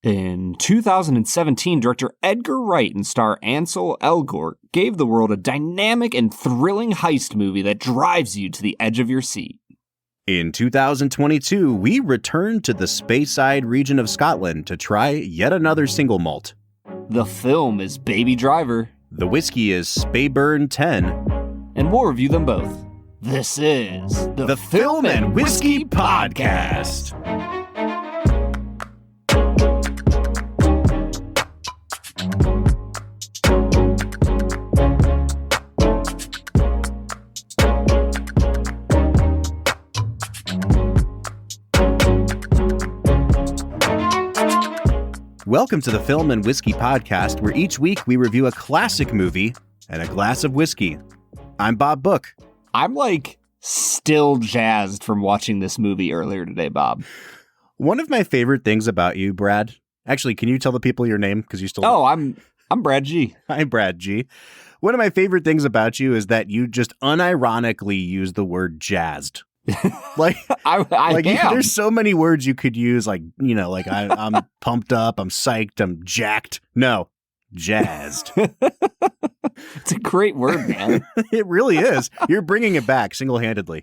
In 2017, director Edgar Wright and star Ansel Elgort gave the world a dynamic and thrilling heist movie that drives you to the edge of your seat. In 2022, we returned to the Speyside region of Scotland to try yet another single malt. The film is Baby Driver. The whiskey is Speyburn 10. And we'll review them both. This is the Film and Whiskey Podcast. Welcome to the Film and Whiskey Podcast, where each week we review a classic movie and a glass of whiskey. I'm Bob Book. I'm still jazzed from watching this movie earlier today, Bob. One of my favorite things about you, Brad. Actually, can you tell the people your name? Because you still. Oh, I'm Brad G. I'm Brad G. One of my favorite things about you is that you just unironically use the word jazzed. There's so many words you could use, I'm pumped up, I'm psyched, I'm jacked. No, jazzed. It's a great word, man. It really is. You're bringing it back single-handedly.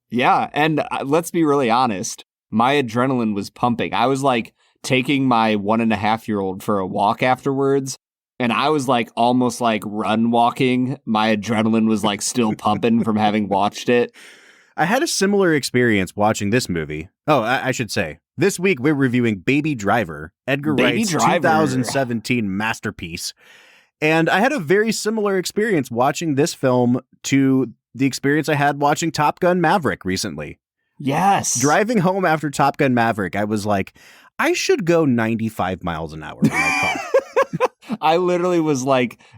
Yeah, and let's be really honest. My adrenaline was pumping. I was taking my 1.5-year-old for a walk afterwards, and I was almost run walking. My adrenaline was still pumping from having watched it. I had a similar experience watching this movie. Oh, I should say, this week we're reviewing Baby Driver, Edgar Wright's 2017 masterpiece. And I had a very similar experience watching this film to the experience I had watching Top Gun Maverick recently. Yes. Driving home after Top Gun Maverick, I was like, I should go 95 miles an hour in my car. I literally was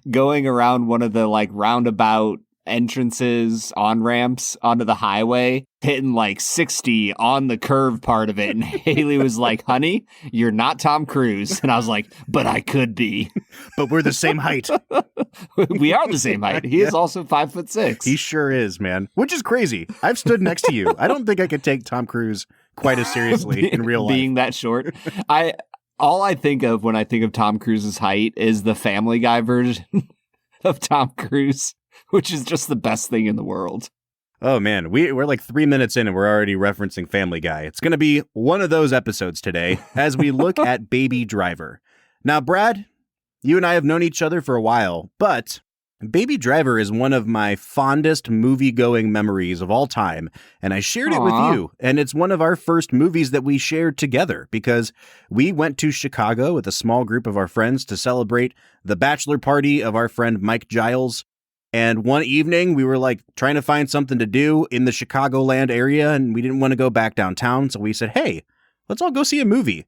going around one of the roundabout entrances, on-ramps onto the highway, hitting 60 on the curve part of it, and Haley was like, honey, you're not Tom Cruise. And I was like, but I could be. But we're the same height. We are the same height. He is also 5'6". He sure is, man. Which is crazy. I've stood next to you. I don't think I could take Tom Cruise quite as seriously in real life. Being that short. All I think of when I think of Tom Cruise's height is the Family Guy version of Tom Cruise, which is just the best thing in the world. Oh, man. We're 3 minutes in and we're already referencing Family Guy. It's going to be one of those episodes today as we look at Baby Driver. Now, Brad, you and I have known each other for a while, but Baby Driver is one of my fondest movie-going memories of all time, and I shared it with you, and it's one of our first movies that we shared together because we went to Chicago with a small group of our friends to celebrate the bachelor party of our friend Mike Giles. And one evening, we were trying to find something to do in the Chicagoland area, and we didn't want to go back downtown. So we said, hey, let's all go see a movie.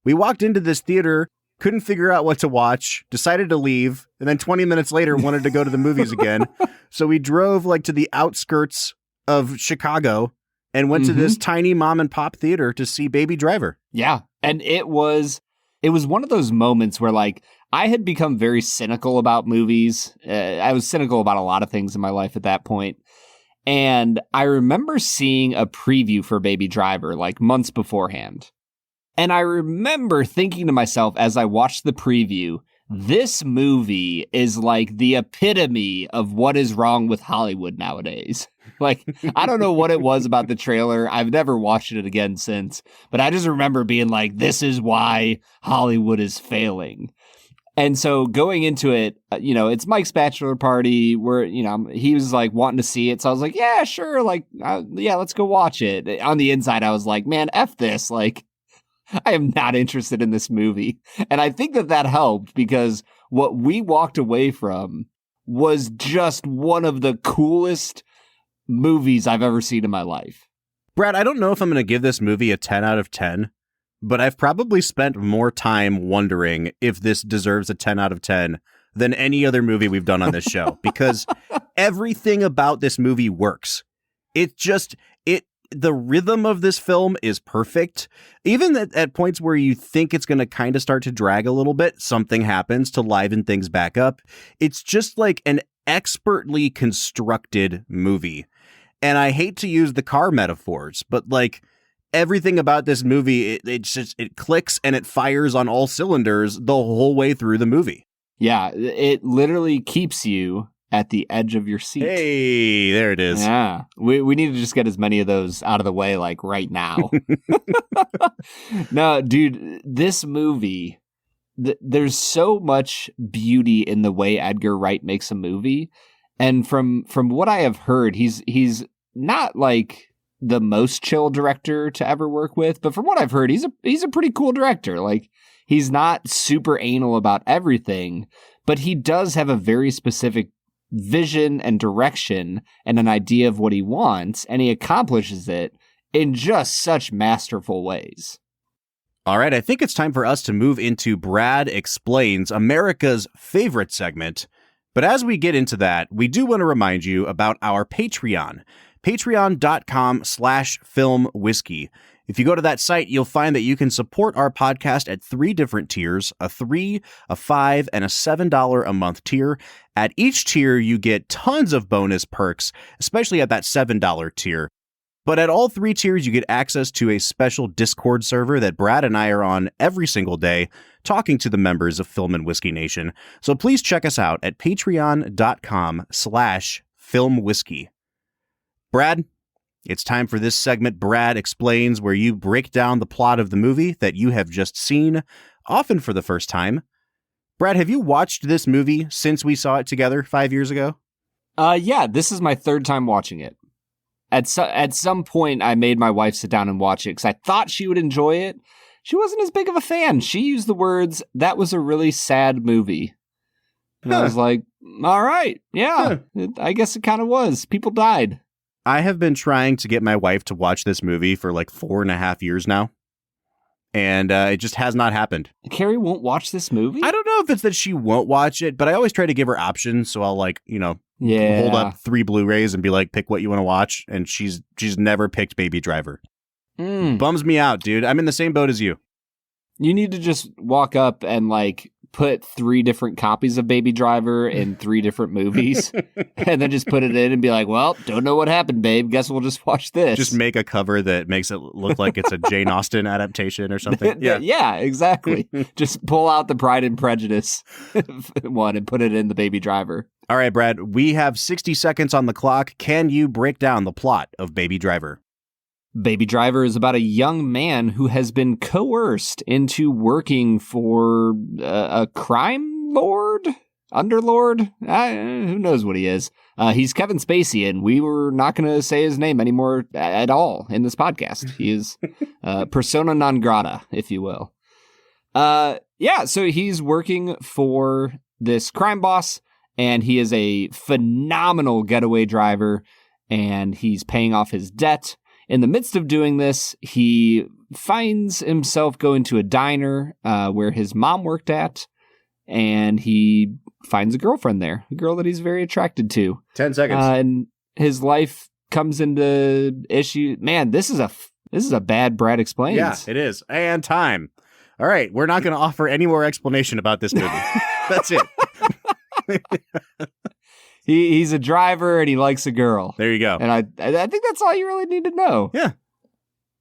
We walked into this theater, couldn't figure out what to watch, decided to leave, and then 20 minutes later wanted to go to the movies again. So we drove to the outskirts of Chicago and went to this tiny mom and pop theater to see Baby Driver. Yeah. And it was one of those moments where I had become very cynical about movies. I was cynical about a lot of things in my life at that point. And I remember seeing a preview for Baby Driver months beforehand. And I remember thinking to myself as I watched the preview, this movie is the epitome of what is wrong with Hollywood nowadays. I don't know what it was about the trailer. I've never watched it again since, but I just remember being this is why Hollywood is failing. And so going into it, it's Mike's bachelor party where, he was wanting to see it. So I was yeah, sure. Let's go watch it. On the inside, I was man, F this. I am not interested in this movie. And I think that helped because what we walked away from was just one of the coolest movies I've ever seen in my life. Brad, I don't know if I'm going to give this movie a 10 out of 10, but I've probably spent more time wondering if this deserves a 10 out of 10 than any other movie we've done on this show because everything about this movie works. The rhythm of this film is perfect. Even at points where you think it's going to kind of start to drag a little bit, something happens to liven things back up. It's just an expertly constructed movie. And I hate to use the car metaphors, but everything about this movie, it clicks and it fires on all cylinders the whole way through the movie. Yeah, it literally keeps you at the edge of your seat. Hey, there it is. Yeah, we need to just get as many of those out of the way, like right now. No, dude, this movie, there's so much beauty in the way Edgar Wright makes a movie. And from what I have heard, he's not like the most chill director to ever work with, but from what I've heard, he's a pretty cool director. Like, he's not super anal about everything, but he does have a very specific vision and direction and an idea of what he wants, and he accomplishes it in just such masterful ways. All right, I think it's time for us to move into Brad Explains, America's favorite segment. But as we get into that, we do want to remind you about our Patreon, patreon.com/filmwhiskey. If you go to that site, you'll find that you can support our podcast at 3 different tiers, a $3, a $5, and a $7 a month tier. At each tier, you get tons of bonus perks, especially at that $7 tier. But at all 3 tiers, you get access to a special Discord server that Brad and I are on every single day, talking to the members of Film and Whiskey Nation. So please check us out at patreon.com/filmwhiskey. Brad, it's time for this segment, Brad Explains, where you break down the plot of the movie that you have just seen, often for the first time. Brad, have you watched this movie since we saw it together 5 years ago? Yeah, this is my 3rd time watching it. At some point, I made my wife sit down and watch it because I thought she would enjoy it. She wasn't as big of a fan. She used the words, "That was a really sad movie." And I was like, all right, yeah, I guess it kind of was. People died. I have been trying to get my wife to watch this movie for like 4.5 years now. And it just has not happened. Carrie won't watch this movie? I don't know if it's that she won't watch it, but I always try to give her options. So I'll hold up 3 Blu-rays and be like, pick what you want to watch. And she's never picked Baby Driver. Bums me out, dude. I'm in the same boat as you. You need to just walk up and put 3 different copies of Baby Driver in 3 different movies and then just put it in and be like, well, don't know what happened, babe. Guess we'll just watch this. Just make a cover that makes it look like it's a Jane Austen adaptation or something. Yeah, exactly. Just pull out the Pride and Prejudice one and put it in the Baby Driver. All right, Brad, we have 60 seconds on the clock. Can you break down the plot of Baby Driver? Baby Driver is about a young man who has been coerced into working for a crime lord? Underlord? Who knows what he is. He's Kevin Spacey, and we were not going to say his name anymore at all in this podcast. He is persona non grata, if you will. So he's working for this crime boss, and he is a phenomenal getaway driver, and he's paying off his debt. In the midst of doing this, he finds himself going to a diner where his mom worked at, and he finds a girlfriend there, a girl that he's very attracted to. 10 seconds. And his life comes into issue. Man, this is a bad Brad Explains. Yeah, it is. And time. All right, we're not going to offer any more explanation about this movie. That's it. He's a driver and he likes a girl. There you go. And I think that's all you really need to know. Yeah.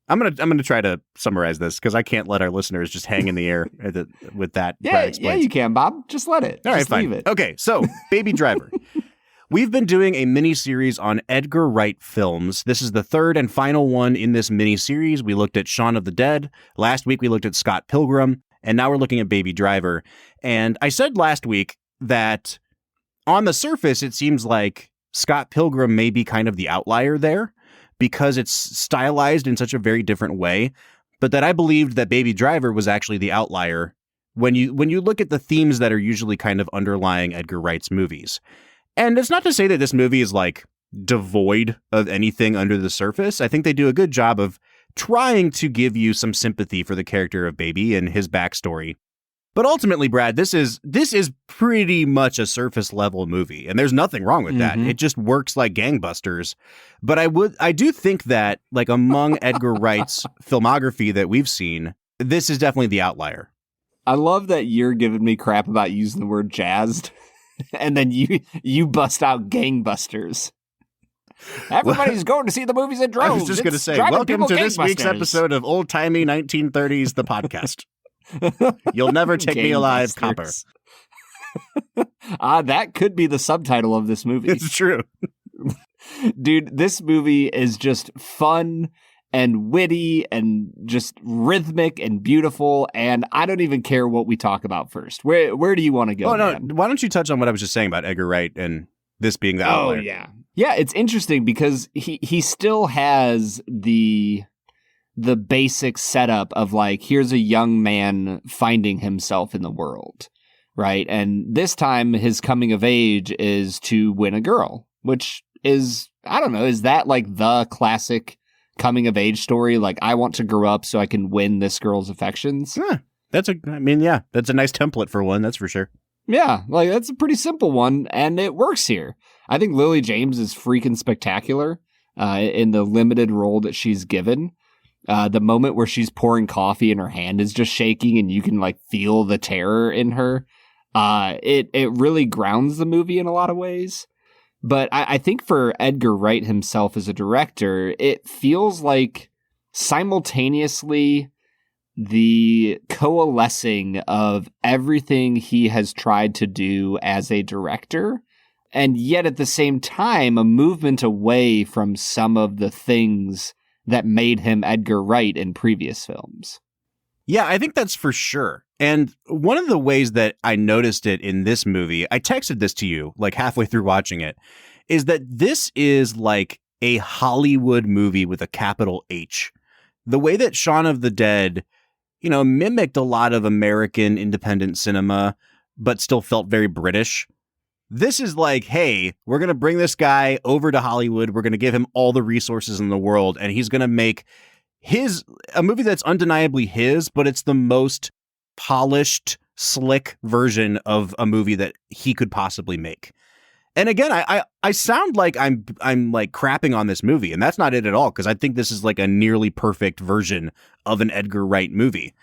I'm gonna try to summarize this because I can't let our listeners just hang in the air with that. Yeah, you can, Bob. Just let it. All right, just fine. Leave it. Okay, so Baby Driver. We've been doing a mini-series on Edgar Wright films. This is the 3rd and final one in this mini-series. We looked at Shaun of the Dead. Last week we looked at Scott Pilgrim, and now we're looking at Baby Driver. And I said last week that on the surface, it seems like Scott Pilgrim may be kind of the outlier there because it's stylized in such a very different way, but that I believed that Baby Driver was actually the outlier when you look at the themes that are usually kind of underlying Edgar Wright's movies. And it's not to say that this movie is devoid of anything under the surface. I think they do a good job of trying to give you some sympathy for the character of Baby and his backstory. But ultimately, Brad, this is pretty much a surface level movie, and there's nothing wrong with that. It just works like gangbusters. But I do think that among Edgar Wright's filmography that we've seen, this is definitely the outlier. I love that you're giving me crap about using the word jazzed, and then you bust out gangbusters. Everybody's going to see the movies in droves. I was just going to say, welcome to this week's episode of Old Timey 1930s, the podcast. You'll never take me alive, copper. That could be the subtitle of this movie. It's true. Dude, this movie is just fun and witty and just rhythmic and beautiful, and I don't even care what we talk about first. Where do you want to go? Oh, no, man? Why don't you touch on what I was just saying about Edgar Wright and this being the outlier? Oh, yeah. Yeah, it's interesting because he still has the basic setup of like, here's a young man finding himself in the world, right? And this time his coming of age is to win a girl, which is, I don't know, is that like the classic coming of age story? Like, I want to grow up so I can win this girl's affections. Yeah, that's a nice template for one, that's for sure. Yeah, like that's a pretty simple one, and it works here. I think Lily James is freaking spectacular in the limited role that she's given. The moment where she's pouring coffee and her hand is just shaking and you can like feel the terror in her. It really grounds the movie in a lot of ways. But I think for Edgar Wright himself as a director, it feels like simultaneously the coalescing of everything he has tried to do as a director, and yet at the same time, a movement away from some of the things that made him Edgar Wright in previous films. Yeah, I think that's for sure. And one of the ways that I noticed it in this movie, I texted this to you like halfway through watching it, is that this is like a Hollywood movie with a capital H. The way that Shaun of the Dead, mimicked a lot of American independent cinema, but still felt very British. This is like, hey, we're going to bring this guy over to Hollywood. We're going to give him all the resources in the world, and he's going to make a movie that's undeniably his, but it's the most polished, slick version of a movie that he could possibly make. And again, I sound like I'm like crapping on this movie, and that's not it at all, because I think this is like a nearly perfect version of an Edgar Wright movie.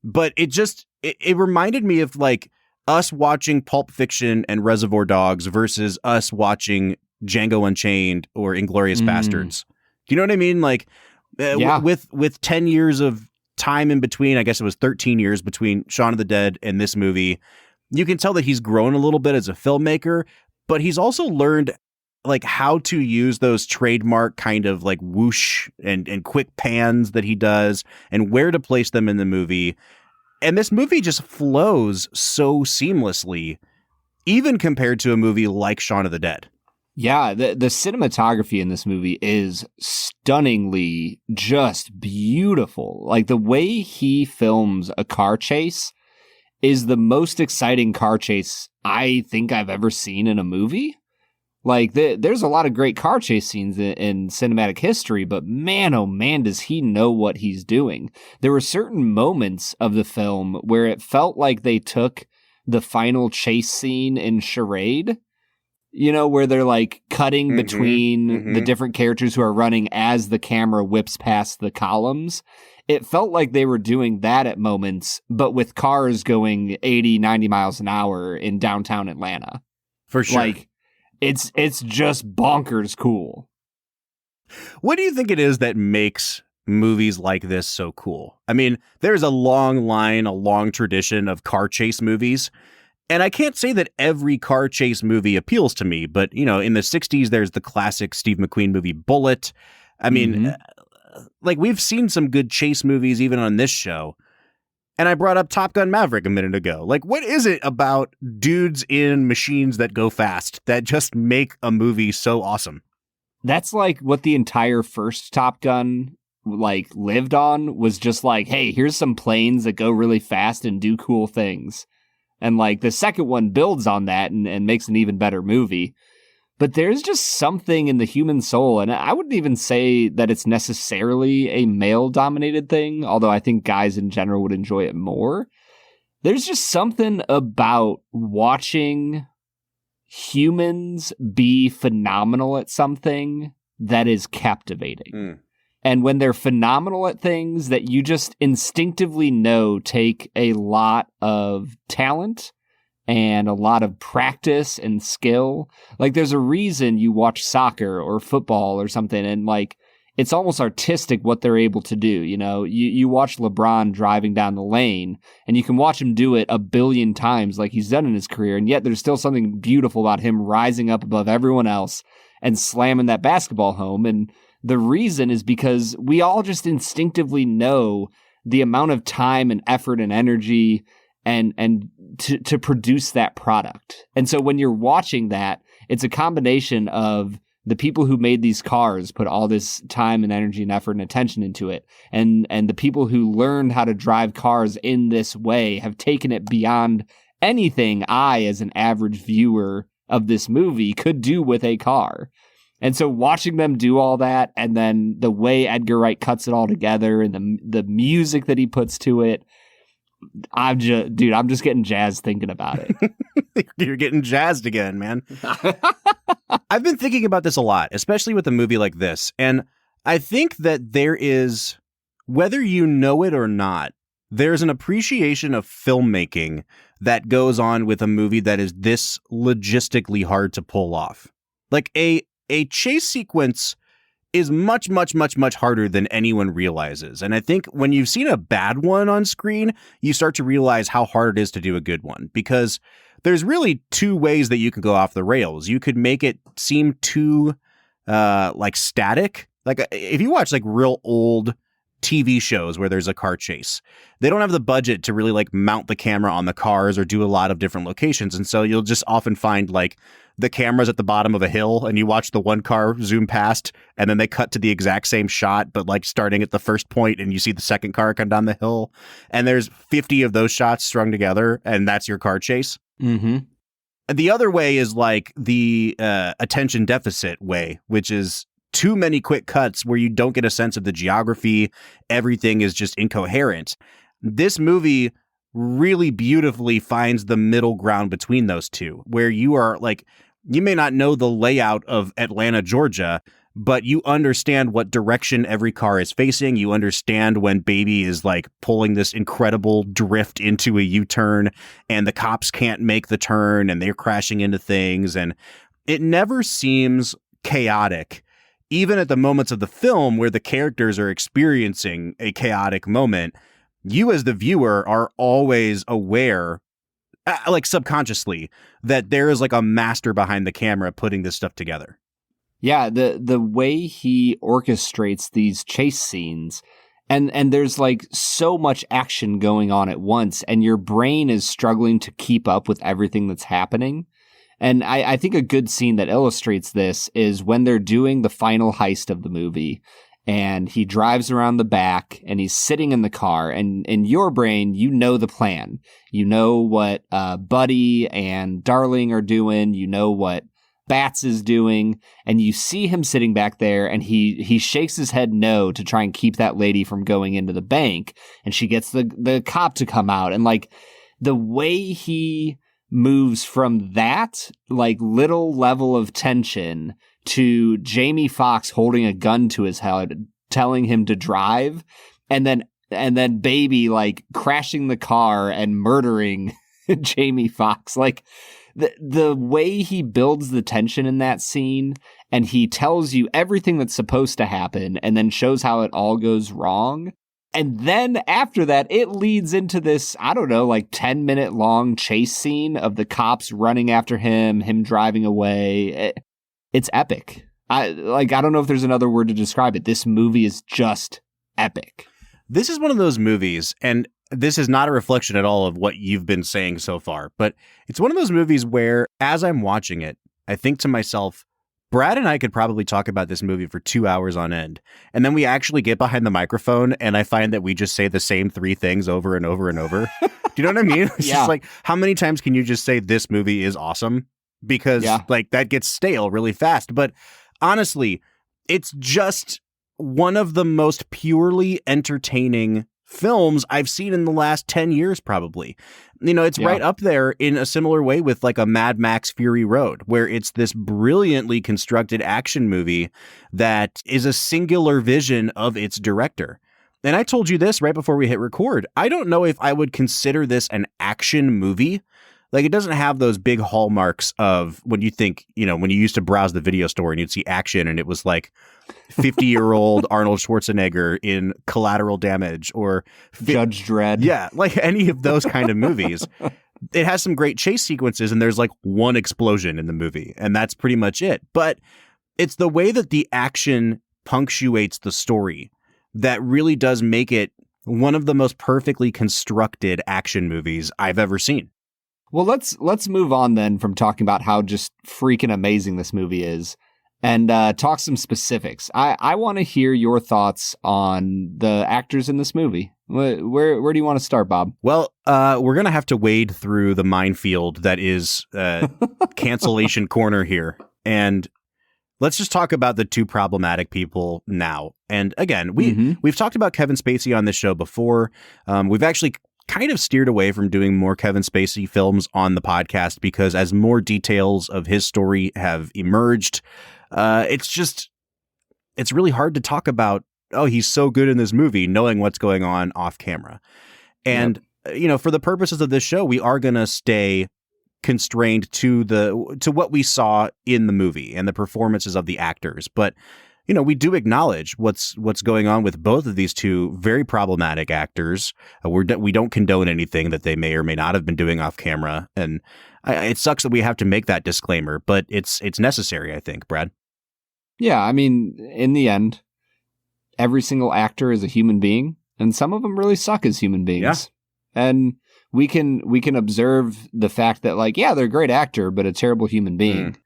But it reminded me of like us watching Pulp Fiction and Reservoir Dogs versus us watching Django Unchained or Inglourious Bastards. Do you know what I mean? Like with 10 years of time in between, I guess it was 13 years between Shaun of the Dead and this movie, you can tell that he's grown a little bit as a filmmaker, but he's also learned like how to use those trademark kind of like whoosh and quick pans that he does and where to place them in the movie. And this movie just flows so seamlessly, even compared to a movie like Shaun of the Dead. Yeah, the cinematography in this movie is stunningly just beautiful. Like the way he films a car chase is the most exciting car chase I think I've ever seen in a movie. Like there's a lot of great car chase scenes in cinematic history, but man, oh man, does he know what he's doing. There were certain moments of the film where it felt like they took the final chase scene in Charade, where they're like cutting between the different characters who are running as the camera whips past the columns. It felt like they were doing that at moments, but with cars going 80, 90 miles an hour in downtown Atlanta. For sure. Like, it's just bonkers cool. What do you think it is that makes movies like this so cool? I mean, there's a long tradition of car chase movies. And I can't say that every car chase movie appeals to me, but, in the 60s, there's the classic Steve McQueen movie Bullet. I mean, like we've seen some good chase movies even on this show. And I brought up Top Gun Maverick a minute ago. Like, what is it about dudes in machines that go fast that just make a movie so awesome? That's like what the entire first Top Gun like lived on, was just like, hey, here's some planes that go really fast and do cool things. And like the second one builds on that and makes an even better movie. But there's just something in the human soul, and I wouldn't even say that it's necessarily a male-dominated thing, although I think guys in general would enjoy it more. There's just something about watching humans be phenomenal at something that is captivating. And when they're phenomenal at things that you just instinctively know take a lot of talent and a lot of practice and skill. Like, there's a reason you watch soccer or football or something, and like, it's almost artistic what they're able to do. You know, you watch LeBron driving down the lane, and you can watch him do it a billion times like he's done in his career, and yet there's still something beautiful about him rising up above everyone else and slamming that basketball home. And the reason is because we all just instinctively know the amount of time and effort and energy and to produce that product. And so when you're watching that, it's a combination of the people who made these cars put all this time and energy and effort and attention into it. And the people who learned how to drive cars in this way have taken it beyond anything I, as an average viewer of this movie, could do with a car. And so watching them do all that, and then the way Edgar Wright cuts it all together, and the music that he puts to it, I'm just getting jazzed thinking about it. You're getting jazzed again, man. I've been thinking about this a lot, especially with a movie like this. And I think that there is, whether you know it or not, there's an appreciation of filmmaking that goes on with a movie that is this logistically hard to pull off. Like a chase sequence is much, much, much, much harder than anyone realizes. And I think when you've seen a bad one on screen, you start to realize how hard it is to do a good one, because there's really two ways that you can go off the rails. You could make it seem too like static. Like if you watch like real old TV shows where there's a car chase, they don't have the budget to really like mount the camera on the cars or do a lot of different locations. And so you'll just often find like the camera's at the bottom of a hill and you watch the one car zoom past and then they cut to the exact same shot, but like starting at the first point and you see the second car come down the hill, and there's 50 of those shots strung together and that's your car chase. Mm-hmm. The other way is like the attention deficit way, which is too many quick cuts where you don't get a sense of the geography. Everything is just incoherent. This movie really beautifully finds the middle ground between those two, where you are like, you may not know the layout of Atlanta, Georgia, but you understand what direction every car is facing. You understand when Baby is like pulling this incredible drift into a U-turn and the cops can't make the turn and they're crashing into things. And it never seems chaotic, even at the moments of the film where the characters are experiencing a chaotic moment. You as the viewer are always aware, like subconsciously, that there is like a master behind the camera putting this stuff together. Yeah, the way he orchestrates these chase scenes, and there's like so much action going on at once, and your brain is struggling to keep up with everything that's happening. And I think a good scene that illustrates this is when they're doing the final heist of the movie, and he drives around the back and he's sitting in the car, and in your brain, you know the plan. You know what Buddy and Darling are doing. You know what Bats is doing, and you see him sitting back there, and he shakes his head no to try and keep that lady from going into the bank, and she gets the cop to come out, and like the way he moves from that like little level of tension to Jamie Foxx holding a gun to his head, telling him to drive, and then Baby like crashing the car and murdering Jamie Foxx. Like the way he builds the tension in that scene, and he tells you everything that's supposed to happen and then shows how it all goes wrong. And then after that, it leads into this, I don't know, like 10-minute long chase scene of the cops running after him driving away. It's epic. I don't know if there's another word to describe it. This movie is just epic. This is one of those movies, and this is not a reflection at all of what you've been saying so far, but it's one of those movies where, as I'm watching it, I think to myself, Brad and I could probably talk about this movie for 2 hours on end. And then we actually get behind the microphone and I find that we just say the same three things over and over and over. Do you know what I mean? It's just like, how many times can you just say this movie is awesome? Because like that gets stale really fast. But honestly, it's just one of the most purely entertaining films I've seen in the last 10 years, probably. You know, it's right up there in a similar way with like a Mad Max Fury Road, where it's this brilliantly constructed action movie that is a singular vision of its director. And I told you this right before we hit record. I don't know if I would consider this an action movie. Like, it doesn't have those big hallmarks of when you think, when you used to browse the video store and you'd see action and it was like 50-year-old Arnold Schwarzenegger in Collateral Damage or Judge Dredd. Yeah, like any of those kind of movies. It has some great chase sequences and there's like one explosion in the movie and that's pretty much it. But it's the way that the action punctuates the story that really does make it one of the most perfectly constructed action movies I've ever seen. Well, let's move on then from talking about how just freaking amazing this movie is and talk some specifics. I want to hear your thoughts on the actors in this movie. Where do you want to start, Bob? Well, we're going to have to wade through the minefield that is cancellation corner here. And let's just talk about the two problematic people now. And again, we've talked about Kevin Spacey on this show before. We've actually kind of steered away from doing more Kevin Spacey films on the podcast because as more details of his story have emerged, it's really hard to talk about, oh, he's so good in this movie, knowing what's going on off camera. And, for the purposes of this show, we are going to stay constrained to what we saw in the movie and the performances of the actors. But, we do acknowledge what's going on with both of these two very problematic actors. We don't condone anything that they may or may not have been doing off camera. And it sucks that we have to make that disclaimer, but it's necessary, I think, Brad. Yeah, I mean, in the end, every single actor is a human being, and some of them really suck as human beings. Yeah. And we can observe the fact that, like, yeah, they're a great actor, but a terrible human being.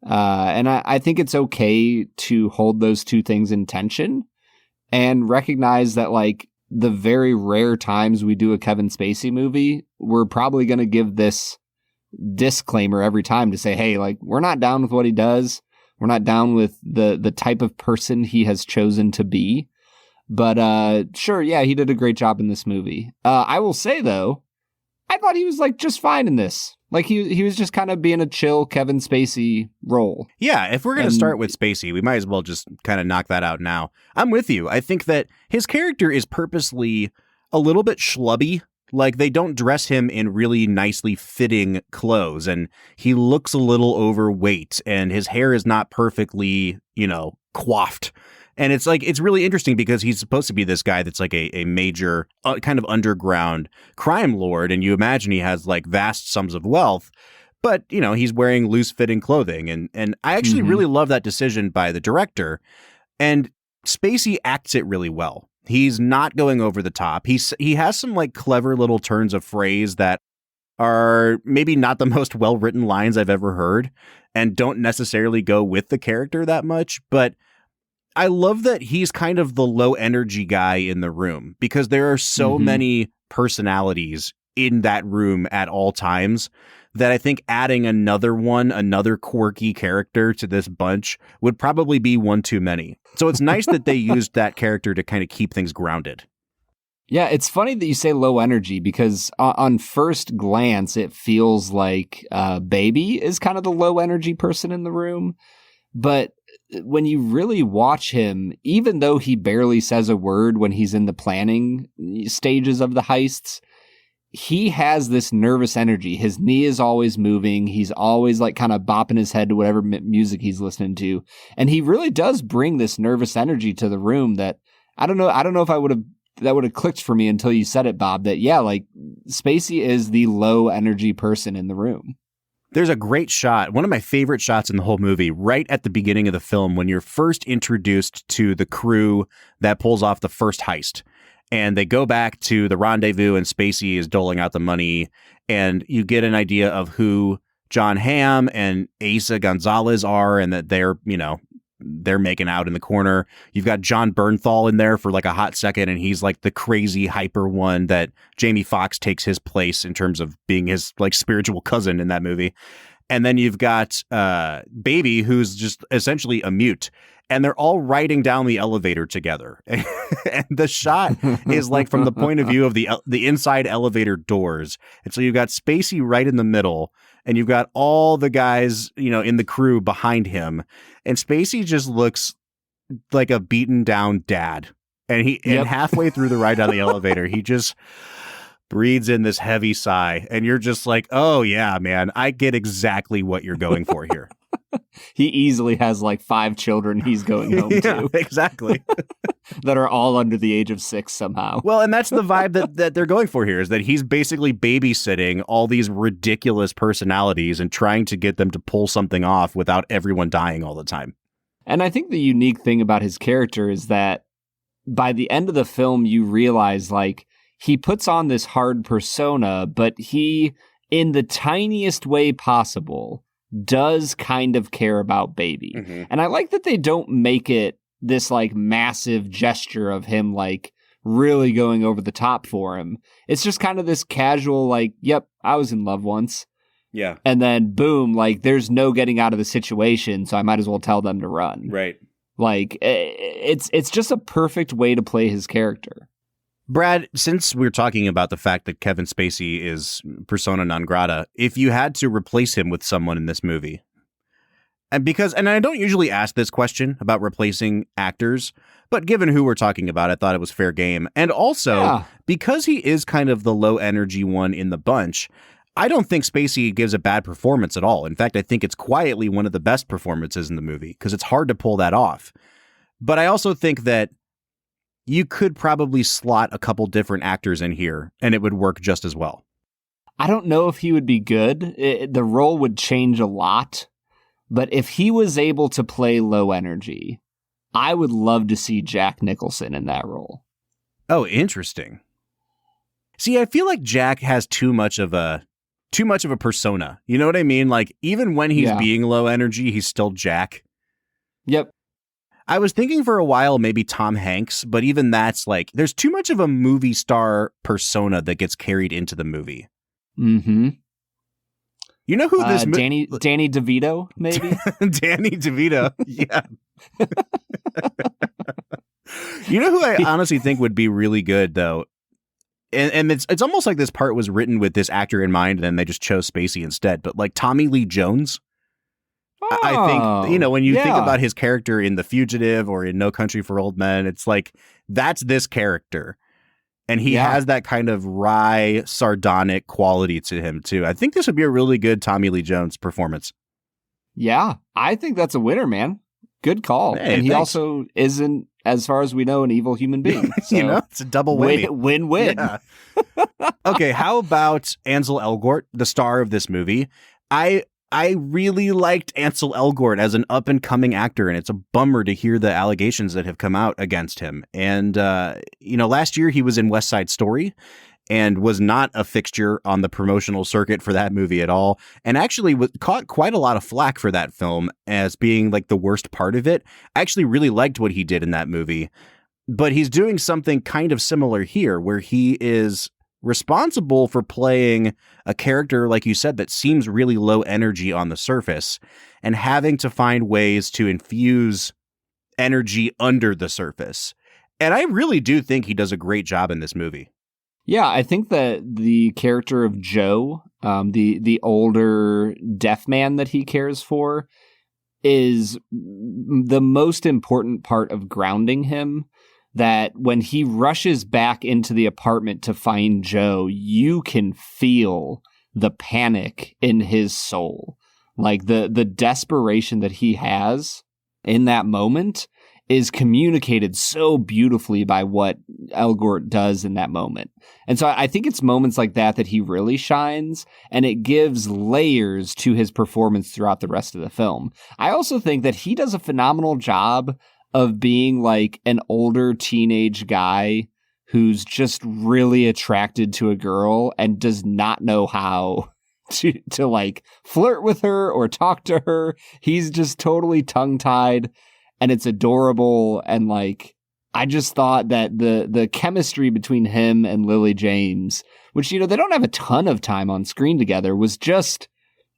And I think it's okay to hold those two things in tension and recognize that, like, the very rare times we do a Kevin Spacey movie, we're probably going to give this disclaimer every time to say, hey, like, we're not down with what he does. We're not down with the type of person he has chosen to be. But sure, yeah, he did a great job in this movie. I will say, though, I thought he was, like, just fine in this. Like, he was just kind of being a chill Kevin Spacey role. Yeah, if we're going to start with Spacey, we might as well just kind of knock that out now. I'm with you. I think that his character is purposely a little bit schlubby. Like, they don't dress him in really nicely fitting clothes, and he looks a little overweight, and his hair is not perfectly, coiffed. And it's like, it's really interesting because he's supposed to be this guy that's like a major kind of underground crime lord. And you imagine he has like vast sums of wealth, but he's wearing loose fitting clothing. And I actually really love that decision by the director, and Spacey acts it really well. He's not going over the top. He has some like clever little turns of phrase that are maybe not the most well-written lines I've ever heard and don't necessarily go with the character that much, but I love that he's kind of the low energy guy in the room because there are so many personalities in that room at all times that I think adding another quirky character to this bunch would probably be one too many. So it's nice that they used that character to kind of keep things grounded. Yeah, it's funny that you say low energy because on first glance, it feels like Baby is kind of the low energy person in the room. But when you really watch him, even though he barely says a word when he's in the planning stages of the heists, he has this nervous energy. His knee is always moving. He's always like kind of bopping his head to whatever music he's listening to. And he really does bring this nervous energy to the room that I don't know if that would have clicked for me until you said it, Bob, that yeah, like Spacey is the low energy person in the room. There's a great shot, one of my favorite shots in the whole movie, right at the beginning of the film when you're first introduced to the crew that pulls off the first heist. And they go back to the rendezvous and Spacey is doling out the money. And you get an idea of who John Hamm and Asa Gonzalez are and that they're making out in the corner. You've got John Bernthal in there for like a hot second, and he's like the crazy hyper one that Jamie Foxx takes his place in terms of being his like spiritual cousin in that movie. And then you've got Baby, who's just essentially a mute, and they're all riding down the elevator together. And the shot is like from the point of view of the inside elevator doors. And so you've got Spacey right in the middle, and you've got all the guys, in the crew behind him. And Spacey just looks like a beaten down dad. And and halfway through the ride down the elevator, he just breathes in this heavy sigh, and you're just like, oh yeah, man, I get exactly what you're going for here. He easily has like 5 children he's going home to. Exactly. That are all under the age of 6 somehow. Well, and that's the vibe that they're going for here, is that he's basically babysitting all these ridiculous personalities and trying to get them to pull something off without everyone dying all the time. And I think the unique thing about his character is that by the end of the film, you realize like he puts on this hard persona, but he, in the tiniest way possible, does kind of care about Baby. Mm-hmm. And I like that they don't make it this like massive gesture of him like really going over the top for him. It's just kind of this casual like, yep, I was in love once. Yeah. And then boom, like there's no getting out of the situation, so I might as well tell them to run. Right. Like it's just a perfect way to play his character. Brad, since we're talking about the fact that Kevin Spacey is persona non grata, if you had to replace him with someone in this movie, and I don't usually ask this question about replacing actors, but given who we're talking about, I thought it was fair game. And also, because he is kind of the low energy one in the bunch, I don't think Spacey gives a bad performance at all. In fact, I think it's quietly one of the best performances in the movie because it's hard to pull that off. But I also think that you could probably slot a couple different actors in here and it would work just as well. I don't know if he would be good. The role would change a lot. But if he was able to play low energy, I would love to see Jack Nicholson in that role. Oh, interesting. See, I feel like Jack has too much of a persona. You know what I mean? Like, even when he's being low energy, he's still Jack. Yep. I was thinking for a while maybe Tom Hanks, but even that's like, there's too much of a movie star persona that gets carried into the movie. Mm-hmm. You know who this Danny DeVito, maybe? Danny DeVito, yeah. You know who I honestly think would be really good, though? And it's almost like this part was written with this actor in mind, and then they just chose Spacey instead. But like Tommy Lee Jones, I think, you know, when you think about his character in The Fugitive or in No Country for Old Men, it's like, that's this character. And he has that kind of wry, sardonic quality to him, too. I think this would be a really good Tommy Lee Jones performance. Yeah, I think that's a winner, man. Good call. Hey, and he also isn't, as far as we know, an evil human being. So you know, it's a double win. Win-win. Yeah. Okay, how about Ansel Elgort, the star of this movie? I really liked Ansel Elgort as an up-and-coming actor, and it's a bummer to hear the allegations that have come out against him. And, you know, last year he was in West Side Story and was not a fixture on the promotional circuit for that movie at all, and actually caught quite a lot of flack for that film as being, like, the worst part of it. I actually really liked what he did in that movie, but he's doing something kind of similar here, where he is responsible for playing a character, like you said, that seems really low energy on the surface and having to find ways to infuse energy under the surface. And I really do think he does a great job in this movie. Yeah, I think that the character of Joe, the older deaf man that he cares for, is the most important part of grounding him. That when he rushes back into the apartment to find Joe, you can feel the panic in his soul. Like the desperation that he has in that moment is communicated so beautifully by what Elgort does in that moment. And so I think it's moments like that he really shines, and it gives layers to his performance throughout the rest of the film. I also think that he does a phenomenal job of being like an older teenage guy who's just really attracted to a girl and does not know how to like flirt with her or talk to her. He's just totally tongue-tied, and it's adorable. And like, I just thought that the chemistry between him and Lily James, which, you know, they don't have a ton of time on screen together, was just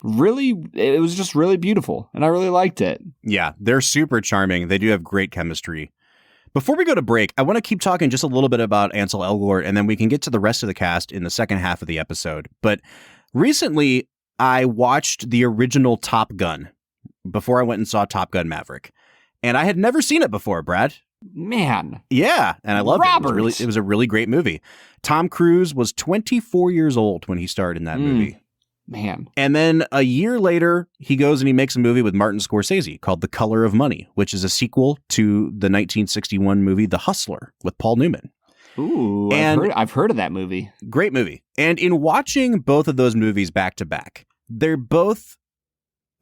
really beautiful, and I really liked it. Yeah, they're super charming. They do have great chemistry. Before we go to break, I want to keep talking just a little bit about Ansel Elgort, and then we can get to the rest of the cast in the second half of the episode. But recently, I watched the original Top Gun before I went and saw Top Gun Maverick, and I had never seen it before, Brad. Man. Yeah, and I loved Robert. it. It was a really great movie. Tom Cruise was 24 years old when he starred in that movie. Man. And then a year later, he goes and he makes a movie with Martin Scorsese called The Color of Money, which is a sequel to the 1961 movie The Hustler with Paul Newman. Ooh, I've heard of that movie. Great movie. And in watching both of those movies back to back, they're both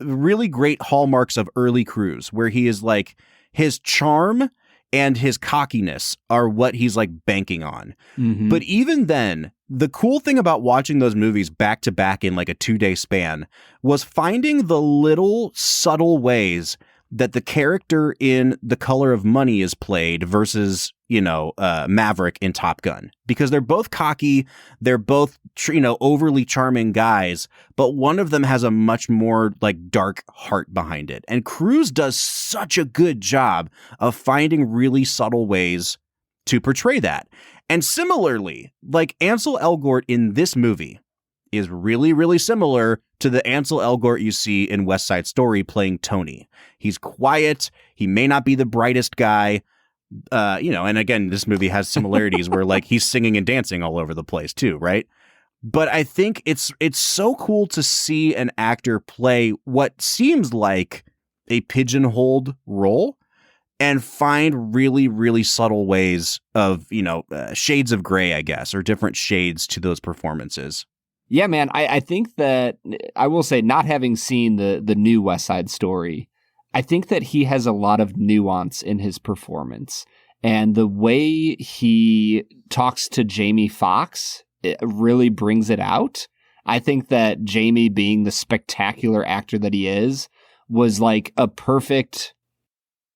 really great hallmarks of early Cruise, where he is like, his charm and his cockiness are what he's like banking on. Mm-hmm. But even then, the cool thing about watching those movies back to back in like a 2-day span was finding the little subtle ways that the character in The Color of Money is played versus, Maverick in Top Gun, because they're both cocky. They're both, overly charming guys, but one of them has a much more like dark heart behind it. And Cruise does such a good job of finding really subtle ways to portray that. And similarly, like Ansel Elgort in this movie is really, really similar to the Ansel Elgort you see in West Side Story playing Tony. He's quiet. He may not be the brightest guy, and again, this movie has similarities where like he's singing and dancing all over the place too, right? But I think it's so cool to see an actor play what seems like a pigeonholed role and find really, really subtle ways of, shades of gray, I guess, or different shades to those performances. Yeah, man, I think that, I will say, not having seen the new West Side Story, I think that he has a lot of nuance in his performance. And the way he talks to Jamie Foxx, it really brings it out. I think that Jamie, being the spectacular actor that he is, was like a perfect...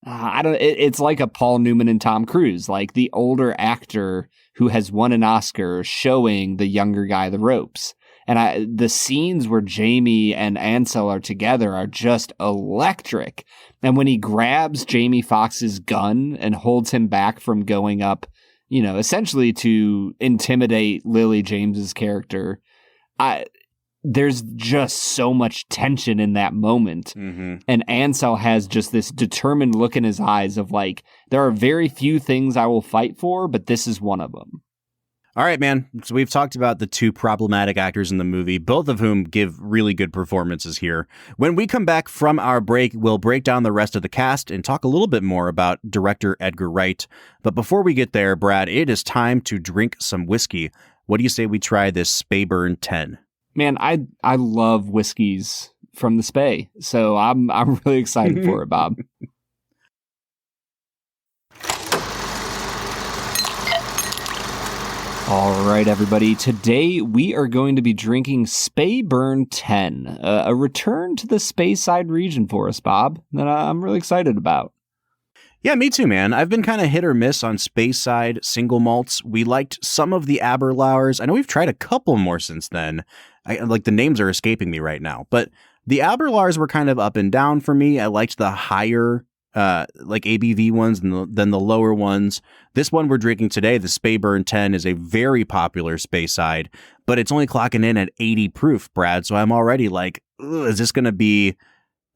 it's like a Paul Newman and Tom Cruise, like the older actor who has won an Oscar showing the younger guy the ropes. And the scenes where Jamie and Ansel are together are just electric. And when he grabs Jamie Foxx's gun and holds him back from going up, essentially to intimidate Lily James's character, there's just so much tension in that moment. Mm-hmm. And Ansel has just this determined look in his eyes of like, there are very few things I will fight for, but this is one of them. All right, man. So we've talked about the two problematic actors in the movie, both of whom give really good performances here. When we come back from our break, we'll break down the rest of the cast and talk a little bit more about director Edgar Wright. But before we get there, Brad, it is time to drink some whiskey. What do you say we try this Speyburn 10? Man, I love whiskeys from the Spey, so I'm really excited for it, Bob. All right, everybody. Today we are going to be drinking Speyburn 10, a return to the Speyside region for us, Bob, that I'm really excited about. Yeah, me too, man. I've been kind of hit or miss on Speyside single malts. We liked some of the Aberlours. I know we've tried a couple more since then. The names are escaping me right now. But the Aberlours were kind of up and down for me. I liked the higher ABV ones than the lower ones. This one we're drinking today, the Speyburn 10, is a very popular Speyside, but it's only clocking in at 80 proof, Brad. So I'm already like, is this going to be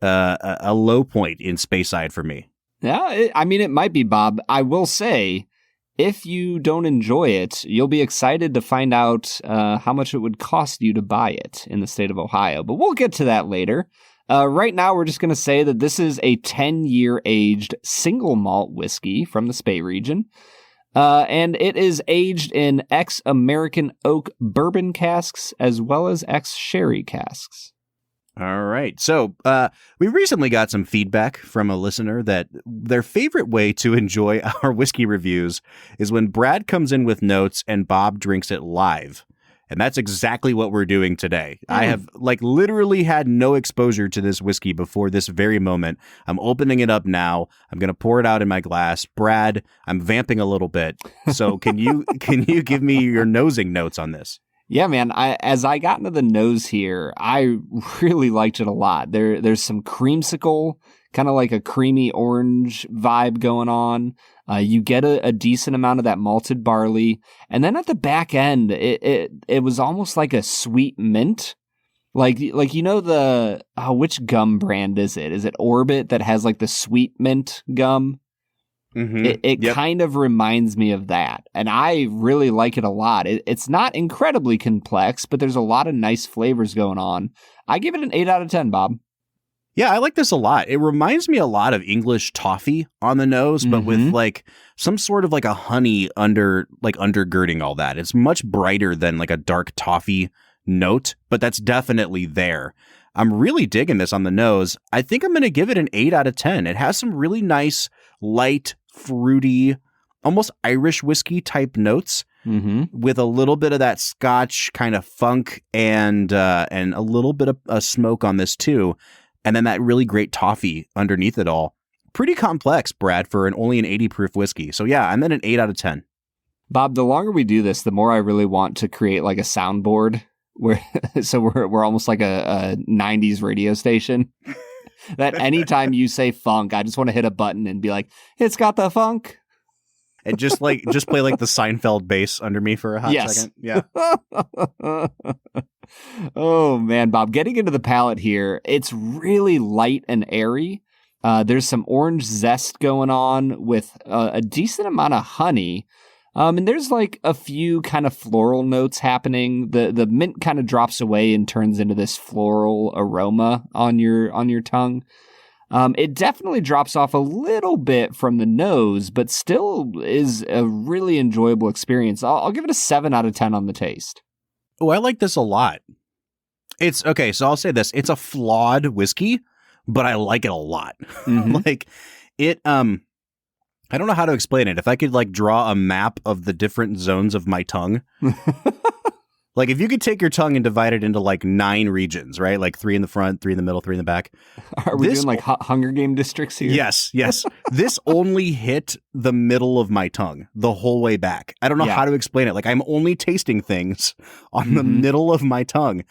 a low point in Speyside for me? Yeah, it might be, Bob. I will say, if you don't enjoy it, you'll be excited to find out how much it would cost you to buy it in the state of Ohio. But we'll get to that later. Right now, we're just going to say that this is a 10-year aged single malt whiskey from the Spey region. And it is aged in ex-American oak bourbon casks as well as ex-sherry casks. All right. So we recently got some feedback from a listener that their favorite way to enjoy our whiskey reviews is when Brad comes in with notes and Bob drinks it live. And that's exactly what we're doing today. I have literally had no exposure to this whiskey before this very moment. I'm opening it up now. I'm going to pour it out in my glass. Brad, I'm vamping a little bit. So can you give me your nosing notes on this? Yeah, man. As I got into the nose here, I really liked it a lot. There's some creamsicle, kind of like a creamy orange vibe going on. You get a decent amount of that malted barley, and then at the back end, it was almost like a sweet mint. Like which gum brand is it? Is it Orbit that has like the sweet mint gum? It kind of reminds me of that. And I really like it a lot. It's not incredibly complex, but there's a lot of nice flavors going on. I give it an 8 out of 10, Bob. Yeah, I like this a lot. It reminds me a lot of English toffee on the nose, but with like some sort of like a honey undergirding all that. It's much brighter than like a dark toffee note, but that's definitely there. I'm really digging this on the nose. I think I'm going to give it an 8 out of 10. It has some really nice, light, fruity, almost Irish whiskey type notes with a little bit of that Scotch kind of funk and a little bit of a smoke on this too. And then that really great toffee underneath it all. Pretty complex, Brad, for only an 80 proof whiskey. So yeah, I'm at an 8 out of 10. Bob, the longer we do this, the more I really want to create like a soundboard where so we're almost like a 90s radio station. That anytime you say funk, I just want to hit a button and be like, it's got the funk. And just play like the Seinfeld bass under me for a hot second. Yeah. Oh man, Bob, getting into the palate here, it's really light and airy. There's some orange zest going on with a decent amount of honey. And there's like a few kind of floral notes happening. The mint kind of drops away and turns into this floral aroma on your tongue. It definitely drops off a little bit from the nose, but still is a really enjoyable experience. I'll give it a 7 out of 10 on the taste. Oh, I like this a lot. It's okay. So I'll say this. It's a flawed whiskey, but I like it a lot. Like it, I don't know how to explain it. If I could like draw a map of the different zones of my tongue, like if you could take your tongue and divide it into like 9 regions, right? Like 3 in the front, 3 in the middle, 3 in the back. Are we doing like Hunger Game districts here? Yes. This only hit the middle of my tongue the whole way back. I don't know how to explain it. Like I'm only tasting things on the middle of my tongue.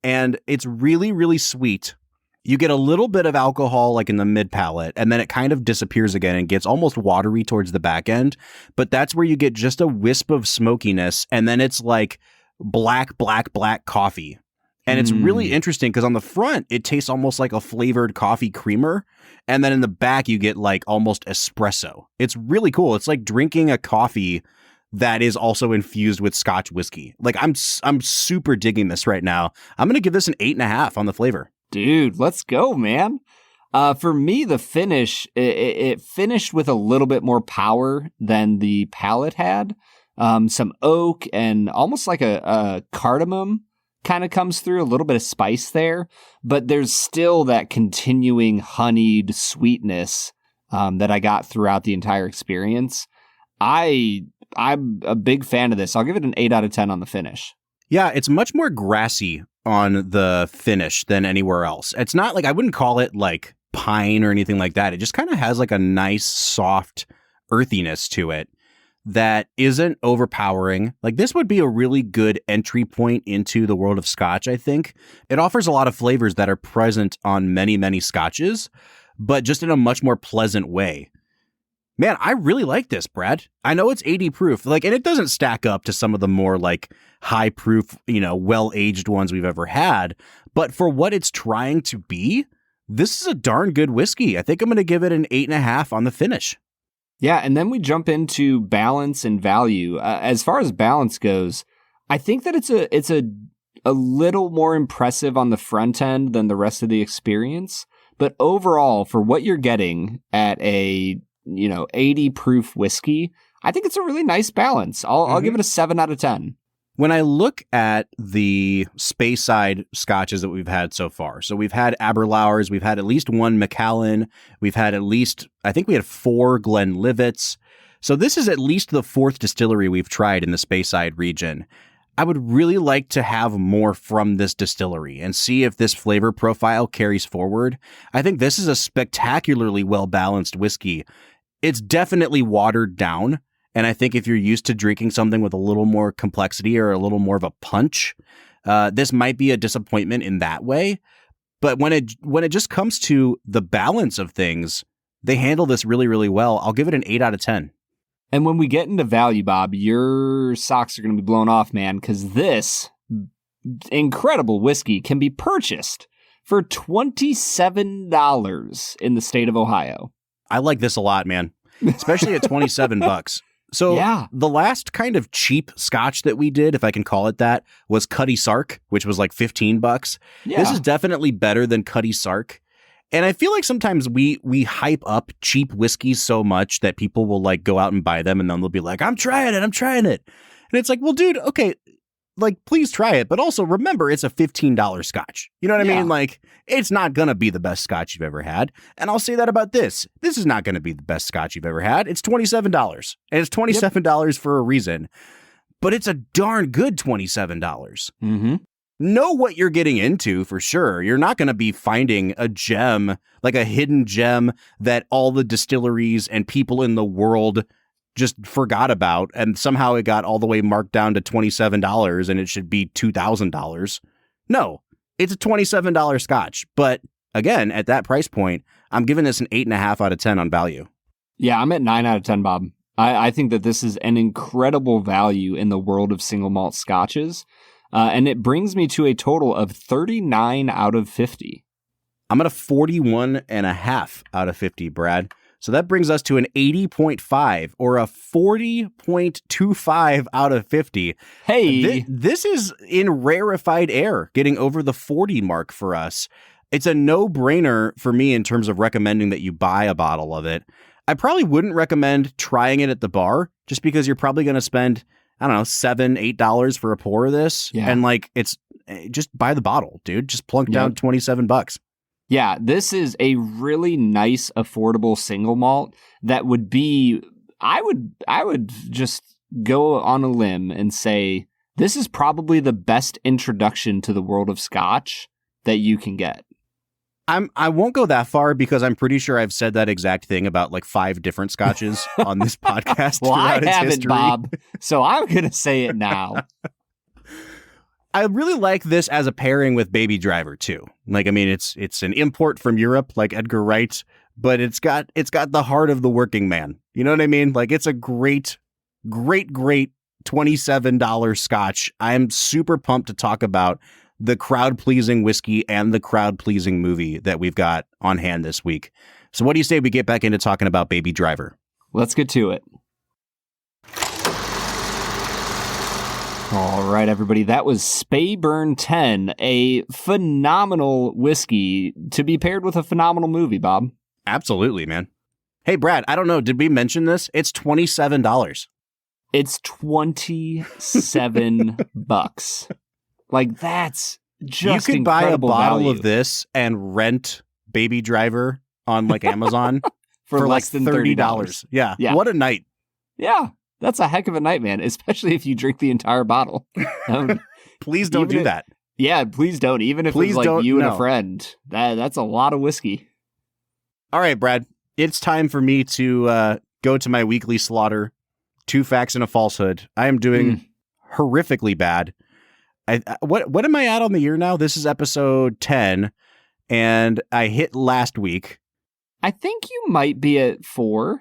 And it's really, really sweet. You get a little bit of alcohol like in the mid palate, and then it kind of disappears again and gets almost watery towards the back end. But that's where you get just a wisp of smokiness, and then it's like black coffee. And it's really interesting because on the front, it tastes almost like a flavored coffee creamer. And then in the back, you get like almost espresso. It's really cool. It's like drinking a coffee that is also infused with Scotch whiskey. Like I'm super digging this right now. I'm going to give this an 8.5 on the flavor. Dude, let's go, man. For me, the finish, it finished with a little bit more power than the palate had. Some oak and almost like a cardamom kind of comes through, a little bit of spice there, but there's still that continuing honeyed sweetness that I got throughout the entire experience. I'm a big fan of this. I'll give it an 8 out of 10 on the finish. Yeah, it's much more grassy on the finish than anywhere else. It's not like, I wouldn't call it like pine or anything like that. It just kind of has like a nice, soft earthiness to it that isn't overpowering. Like this would be a really good entry point into the world of Scotch, I think. It offers a lot of flavors that are present on many, many Scotches, but just in a much more pleasant way. Man, I really like this, Brad. I know it's 80 proof, like, and it doesn't stack up to some of the more like high proof, well-aged ones we've ever had. But for what it's trying to be, this is a darn good whiskey. I think I'm going to give it an 8.5 on the finish. Yeah, and then we jump into balance and value. As far as balance goes, I think that it's a little more impressive on the front end than the rest of the experience. But overall, for what you're getting at a 80 proof whiskey, I think it's a really nice balance. I'll give it a 7 out of 10. When I look at the Speyside scotches that we've had so far, so we've had Aberlours, we've had at least one Macallan, we've had I think we had 4 Glenlivets. So this is at least the 4th distillery we've tried in the Speyside region. I would really like to have more from this distillery and see if this flavor profile carries forward. I think this is a spectacularly well-balanced whiskey. It's definitely watered down. And I think if you're used to drinking something with a little more complexity or a little more of a punch, this might be a disappointment in that way. But when it just comes to the balance of things, they handle this really, really well. I'll give it an 8 out of 10. And when we get into value, Bob, your socks are going to be blown off, man, because this incredible whiskey can be purchased for $27 in the state of Ohio. I like this a lot, man. especially at $27. So Yeah. the last kind of cheap scotch that we did, if I can call it that, was Cutty Sark, which was like $15. Yeah. This is definitely better than Cutty Sark. And I feel like sometimes we hype up cheap whiskeys so much that people will like go out and buy them and then they'll be like, I'm trying it. And it's like, well, dude, okay, like, please try it. But also remember, it's a $15 scotch. You know what I mean? Like, it's not going to be the best scotch you've ever had. And I'll say that about this. This is not going to be the best scotch you've ever had. It's $27. And it's $27 for a reason. But it's a darn good $27. Mm-hmm. Know what you're getting into for sure. You're not going to be finding a gem, like a hidden gem that all the distilleries and people in the world just forgot about, and somehow it got all the way marked down to $27 and it should be $2,000. No, it's a $27 scotch. But again, at that price point, I'm giving this an 8.5 out of 10 on value. Yeah, I'm at 9 out of 10, Bob. I think that this is an incredible value in the world of single malt scotches. And it brings me to a total of 39 out of 50. I'm at a 41.5 out of 50, Brad. So that brings us to an 80.5 or a 40.25 out of 50. Hey, This is in rarefied air, getting over the 40 mark for us. It's a no-brainer for me in terms of recommending that you buy a bottle of it. I probably wouldn't recommend trying it at the bar just because you're probably going to spend, I don't know, $7, $8 for a pour of this. Yeah. And like, it's just buy the bottle, dude. Just plunk down $27. Yeah, this is a really nice, affordable single malt that would be, I would just go on a limb and say, this is probably the best introduction to the world of Scotch that you can get. I won't go that far because I'm pretty sure I've said that exact thing about like 5 different scotches on this podcast. Well, I haven't, history. Bob, so I'm going to say it now. I really like this as a pairing with Baby Driver too. Like, I mean, it's an import from Europe, like Edgar Wright, but it's got the heart of the working man. You know what I mean? Like, it's a great $27 scotch. I'm super pumped to talk about the crowd-pleasing whiskey and the crowd-pleasing movie that we've got on hand this week. So what do you say we get back into talking about Baby Driver? Let's get to it. All right, everybody. That was Speyburn 10, a phenomenal whiskey to be paired with a phenomenal movie, Bob. Absolutely, man. Hey, Brad, I don't know. Did we mention this? It's $27. It's $27. Like, that's just you could buy a bottle value of this and rent Baby Driver on like Amazon for less than $30. Yeah. What a night. Yeah. That's a heck of a night, man, especially if you drink the entire bottle. Please don't do that. Yeah, please don't. Even if it's like you and a friend. That's a lot of whiskey. All right, Brad. It's time for me to go to my weekly slaughter. 2 facts and a falsehood. I am doing horrifically bad. What am I at on the year now? This is episode 10, and I hit last week. I think you might be at 4.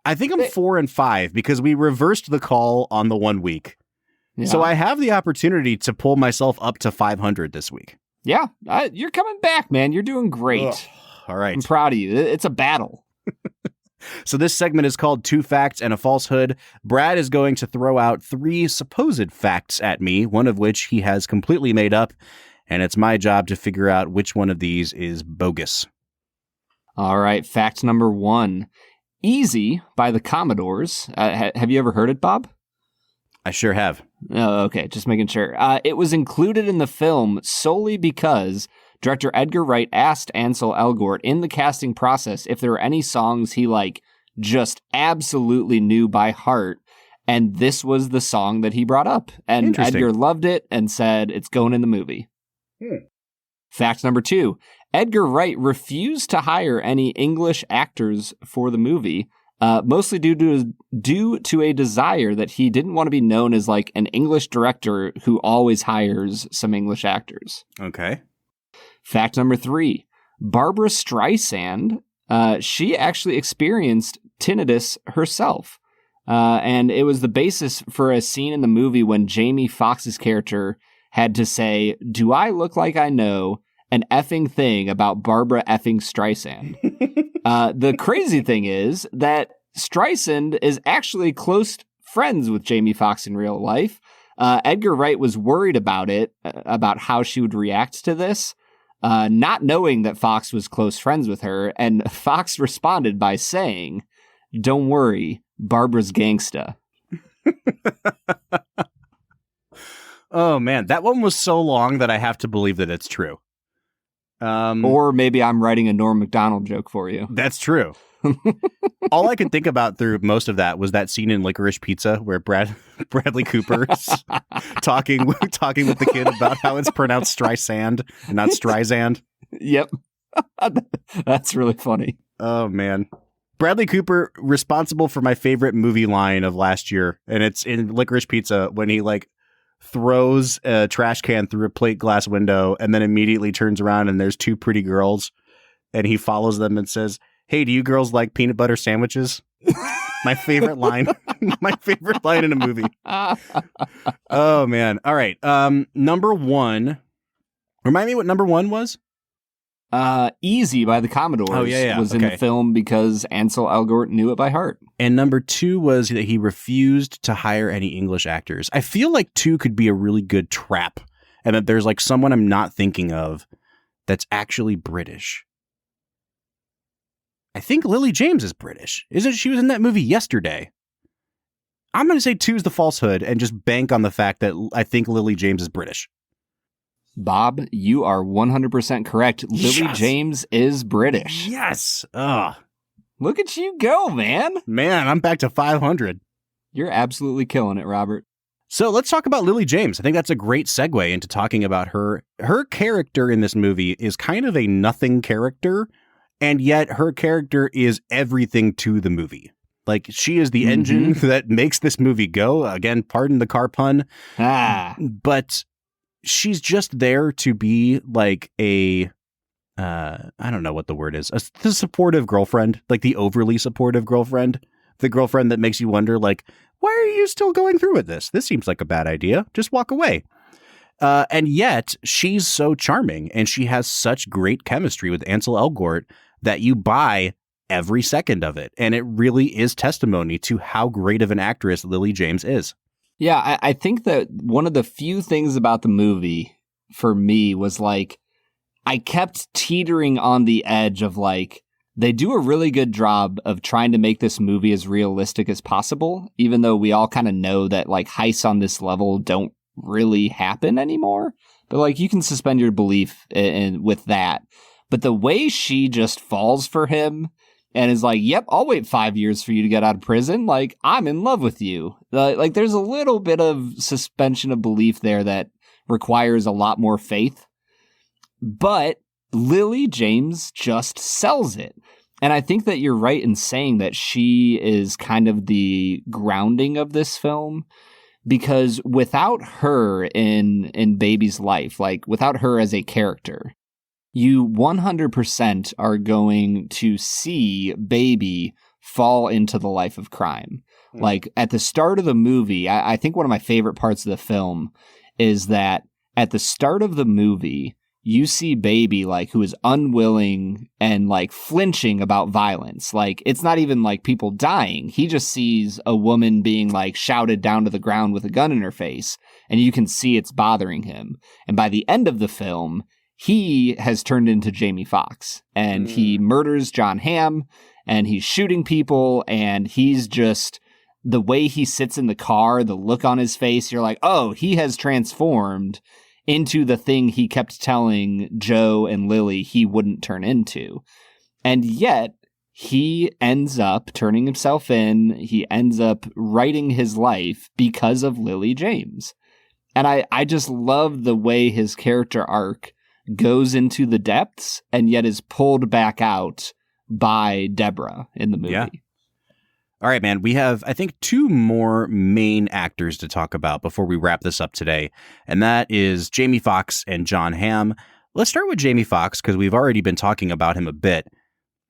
I think I'm 4 and 5 because we reversed the call on the 1 week. Yeah. So I have the opportunity to pull myself up to 500 this week. Yeah, you're coming back, man. You're doing great. Ugh. All right. I'm proud of you. It's a battle. So this segment is called 2 Facts and a Falsehood. Brad is going to throw out 3 supposed facts at me, one of which he has completely made up, and it's my job to figure out which one of these is bogus. All right, fact number 1. Easy by the Commodores. Have you ever heard it, Bob? I sure have. Oh, okay, just making sure. It was included in the film solely because director Edgar Wright asked Ansel Elgort in the casting process if there were any songs he just absolutely knew by heart, and this was the song that he brought up. And Edgar loved it and said it's going in the movie. Fact number 2. Edgar Wright refused to hire any English actors for the movie, mostly due to a desire that he didn't want to be known as like an English director who always hires some English actors. Okay. Fact number 3. Barbra Streisand, she actually experienced tinnitus herself. And it was the basis for a scene in the movie when Jamie Foxx's character had to say, "Do I look like I know an effing thing about Barbra effing Streisand?" The crazy thing is that Streisand is actually close friends with Jamie Foxx in real life. Edgar Wright was worried about it, about how she would react to this, not knowing that Fox was close friends with her. And Fox responded by saying, "Don't worry, Barbara's gangsta." Oh, man. That one was so long that I have to believe that it's true. Or maybe I'm writing a Norm Macdonald joke for you. That's true. All I could think about through most of that was that scene in Licorice Pizza where Bradley Cooper's talking with the kid about how it's pronounced Streisand and not Streisand. Yep. That's really funny. Oh, man. Bradley Cooper, responsible for my favorite movie line of last year, and it's in Licorice Pizza when he throws a trash can through a plate glass window and then immediately turns around and there's two pretty girls and he follows them and says, "Hey, do you girls like peanut butter sandwiches?" My favorite line. My favorite line in a movie. Oh, man. All right. Number one. Remind me what number one was? Easy by the Commodores was in the film because Ansel Elgort knew it by heart. And number two was that he refused to hire any English actors. I feel like two could be a really good trap and that there's someone I'm not thinking of that's actually British. I think Lily James is British. Isn't she? Was in that movie Yesterday. I'm going to say two's the falsehood and just bank on the fact that I think Lily James is British. Bob, you are 100% correct. Lily James is British. Yes. Ugh. Look at you go, man. Man, I'm back to 500. You're absolutely killing it, Robert. So let's talk about Lily James. I think that's a great segue into talking about her. Her character in this movie is kind of a nothing character, and yet her character is everything to the movie. She is the engine that makes this movie go. Again, pardon the car pun. But she's just there to be I don't know what the word is, the supportive girlfriend, the overly supportive girlfriend, the girlfriend that makes you wonder, why are you still going through with this? This seems like a bad idea. Just walk away. And yet she's so charming and she has such great chemistry with Ansel Elgort that you buy every second of it. And it really is testimony to how great of an actress Lily James is. Yeah, I think that one of the few things about the movie for me was I kept teetering on the edge of they do a really good job of trying to make this movie as realistic as possible, even though we all kind of know that heists on this level don't really happen anymore. But you can suspend your belief with that. But the way she just falls for him and is yep, I'll wait 5 years for you to get out of prison. I'm in love with you. There's a little bit of suspension of belief there that requires a lot more faith. But Lily James just sells it. And I think that you're right in saying that she is kind of the grounding of this film, because without her in Baby's life, without her as a character, you 100% are going to see Baby fall into the life of crime. At the start of the movie, I think one of my favorite parts of the film is that at the start of the movie, you see Baby who is unwilling and flinching about violence. It's not even people dying. He just sees a woman being shouted down to the ground with a gun in her face, and you can see it's bothering him. And by the end of the film, he has turned into Jamie Foxx, and he murders John Hamm, and he's shooting people, and he's just, the way he sits in the car, the look on his face, you're oh, he has transformed into the thing he kept telling Joe and Lily he wouldn't turn into. And yet, he ends up turning himself in, he ends up writing his life because of Lily James. And I just love the way his character arc goes into the depths and yet is pulled back out by Deborah in the movie. Yeah. All right, man. We have, I think, two more main actors to talk about before we wrap this up today, and that is Jamie Foxx and John Hamm. Let's start with Jamie Foxx because we've already been talking about him a bit.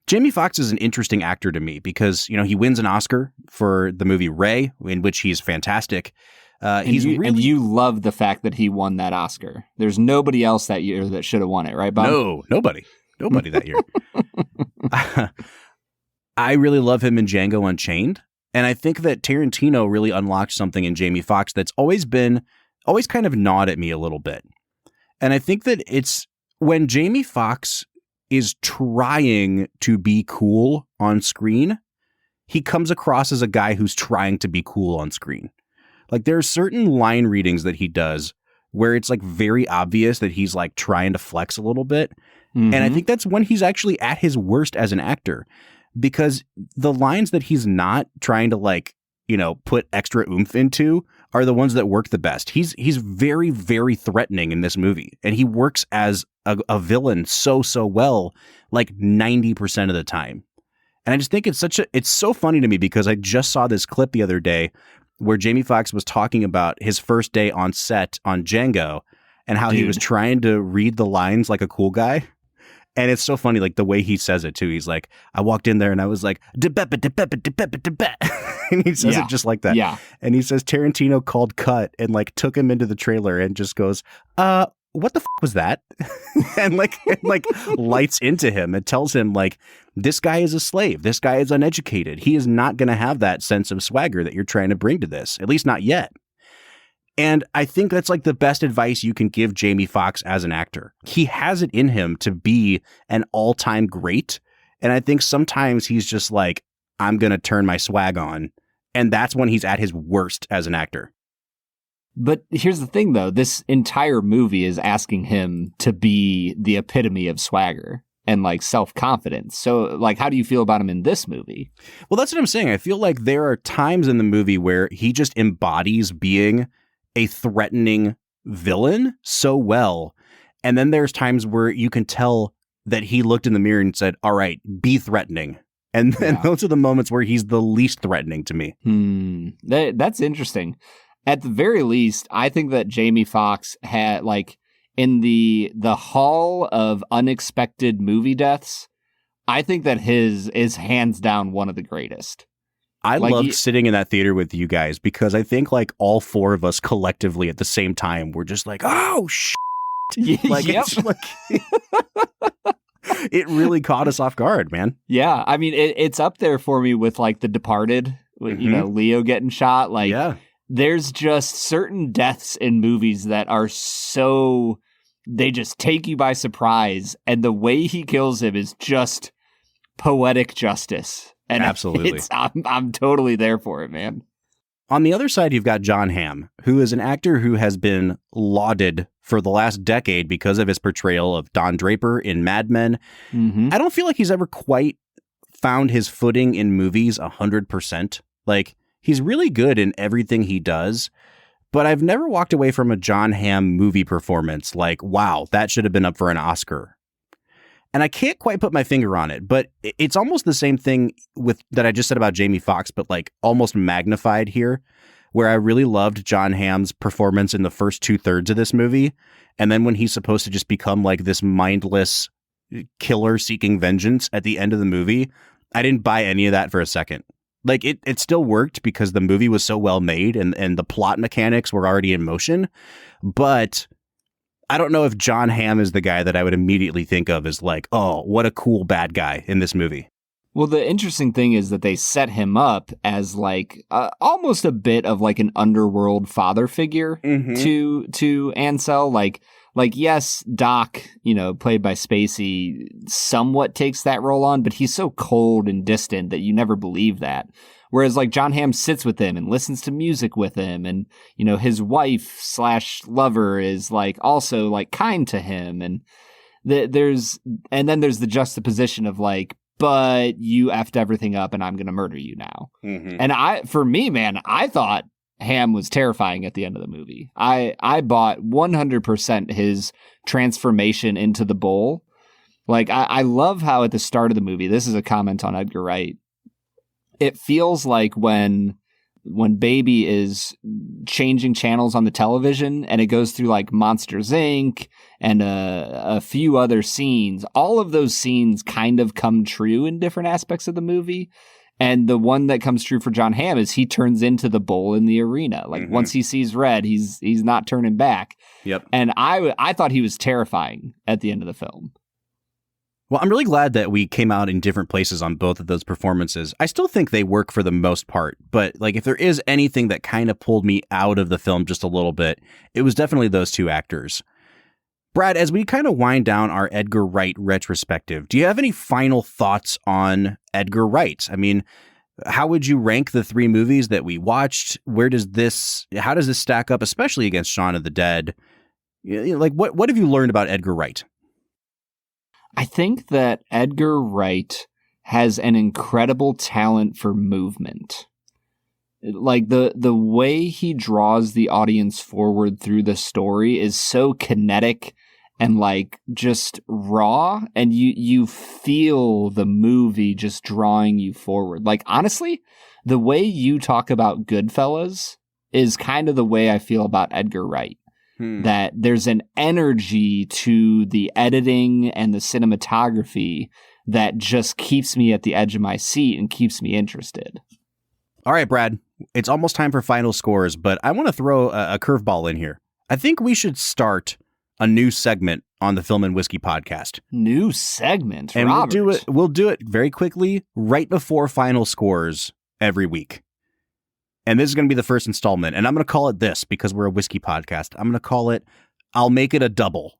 Jamie Foxx is an interesting actor to me because, he wins an Oscar for the movie Ray, in which he's fantastic. And you love the fact that he won that Oscar. There's nobody else that year that should have won it, right, Bob? No, nobody that year. I really love him in Django Unchained. And I think that Tarantino really unlocked something in Jamie Foxx that's always kind of gnawed at me a little bit. And I think that it's when Jamie Foxx is trying to be cool on screen, he comes across as a guy who's trying to be cool on screen. Like there are certain line readings that he does where it's like very obvious that he's like trying to flex a little bit. Mm-hmm. And I think that's when he's actually at his worst as an actor, because the lines that he's not trying to like, you know, put extra oomph into are the ones that work the best. He's very, very threatening in this movie, and he works as a villain so well, like 90% of the time. And I just think it's so funny to me because I just saw this clip the other day where Jamie Foxx was talking about his first day on set on Django and how he was trying to read the lines like a cool guy. And it's so funny, like the way he says it too. He's like, I walked in there and I was like, and he says it just like that. Yeah. And he says Tarantino called cut and like took him into the trailer and just goes, what the was that? and like lights into him and tells him like, this guy is a slave. This guy is uneducated. He is not going to have that sense of swagger that you're trying to bring to this, at least not yet. And I think that's like the best advice you can give Jamie Foxx as an actor. He has it in him to be an all-time great. And I think sometimes he's just like, I'm going to turn my swag on. And that's when he's at his worst as an actor. But here's the thing, though. This entire movie is asking him to be the epitome of swagger and like self-confidence. So like, how do you feel about him in this movie? Well, that's what I'm saying. I feel like there are times in the movie where he just embodies being a threatening villain so well. And then there's times where you can tell that he looked in the mirror and said, all right, be threatening. And then those are the moments where he's the least threatening to me. That's interesting. At the very least, I think that Jamie Foxx had like in the hall of unexpected movie deaths, I think that his is hands down one of the greatest. I loved sitting in that theater with you guys because I think like all four of us collectively at the same time were just like, oh, shit. Like, it's like it really caught us off guard, man. Yeah. I mean, it's up there for me with like The Departed, you know, Leo getting shot. Like, there's just certain deaths in movies that are so, they just take you by surprise. And the way he kills him is just poetic justice. And absolutely. I'm totally there for it, man. On the other side, you've got Jon Hamm, who is an actor who has been lauded for the last decade because of his portrayal of Don Draper in Mad Men. Mm-hmm. I don't feel like he's ever quite found his footing in movies 100%. Like, he's really good in everything he does, but I've never walked away from a Jon Hamm movie performance like, wow, that should have been up for an Oscar. And I can't quite put my finger on it, but it's almost the same thing with that I just said about Jamie Foxx, but like almost magnified here, where I really loved Jon Hamm's performance in the first 2/3 of this movie. And then when he's supposed to just become like this mindless killer seeking vengeance at the end of the movie, I didn't buy any of that for a second. Like it still worked because the movie was so well made and the plot mechanics were already in motion, but I don't know if Jon Hamm is the guy that I would immediately think of as like, oh, what a cool bad guy in this movie. Well, the interesting thing is that they set him up as like almost a bit of like an underworld father figure to Ansel. Like yes, Doc, you know, played by Spacey, somewhat takes that role on, but he's so cold and distant that you never believe that. Whereas like Jon Hamm sits with him and listens to music with him, and you know his wife/lover is like also like kind to him, and then there's the juxtaposition of like, but you effed everything up and I'm gonna murder you now. Mm-hmm. And for me, man, I thought Hamm was terrifying at the end of the movie. I bought 100% his transformation into the bull. Like I love how at the start of the movie, this is a comment on Edgar Wright, it feels like when Baby is changing channels on the television and it goes through like Monsters, Inc. and a few other scenes, all of those scenes kind of come true in different aspects of the movie. And the one that comes true for Jon Hamm is he turns into the bull in the arena. Like once he sees red, he's not turning back. Yep. And I thought he was terrifying at the end of the film. Well, I'm really glad that we came out in different places on both of those performances. I still think they work for the most part, but like if there is anything that kind of pulled me out of the film just a little bit, it was definitely those two actors. Brad, as we kind of wind down our Edgar Wright retrospective, do you have any final thoughts on Edgar Wright? I mean, how would you rank the three movies that we watched? How does this stack up, especially against Shaun of the Dead? Like, what have you learned about Edgar Wright? I think that Edgar Wright has an incredible talent for movement. Like the way he draws the audience forward through the story is so kinetic and like just raw, and you feel the movie just drawing you forward. Like honestly, the way you talk about Goodfellas is kind of the way I feel about Edgar Wright. That there's an energy to the editing and the cinematography that just keeps me at the edge of my seat and keeps me interested. All right, Brad, it's almost time for final scores, but I want to throw a curveball in here. I think we should start a new segment on the Film and Whiskey podcast. New segment, and Robert. We'll do it very quickly, right before final scores every week. And this is going to be the first installment. And I'm going to call it this because we're a whiskey podcast. I'm going to call it, I'll make it a double.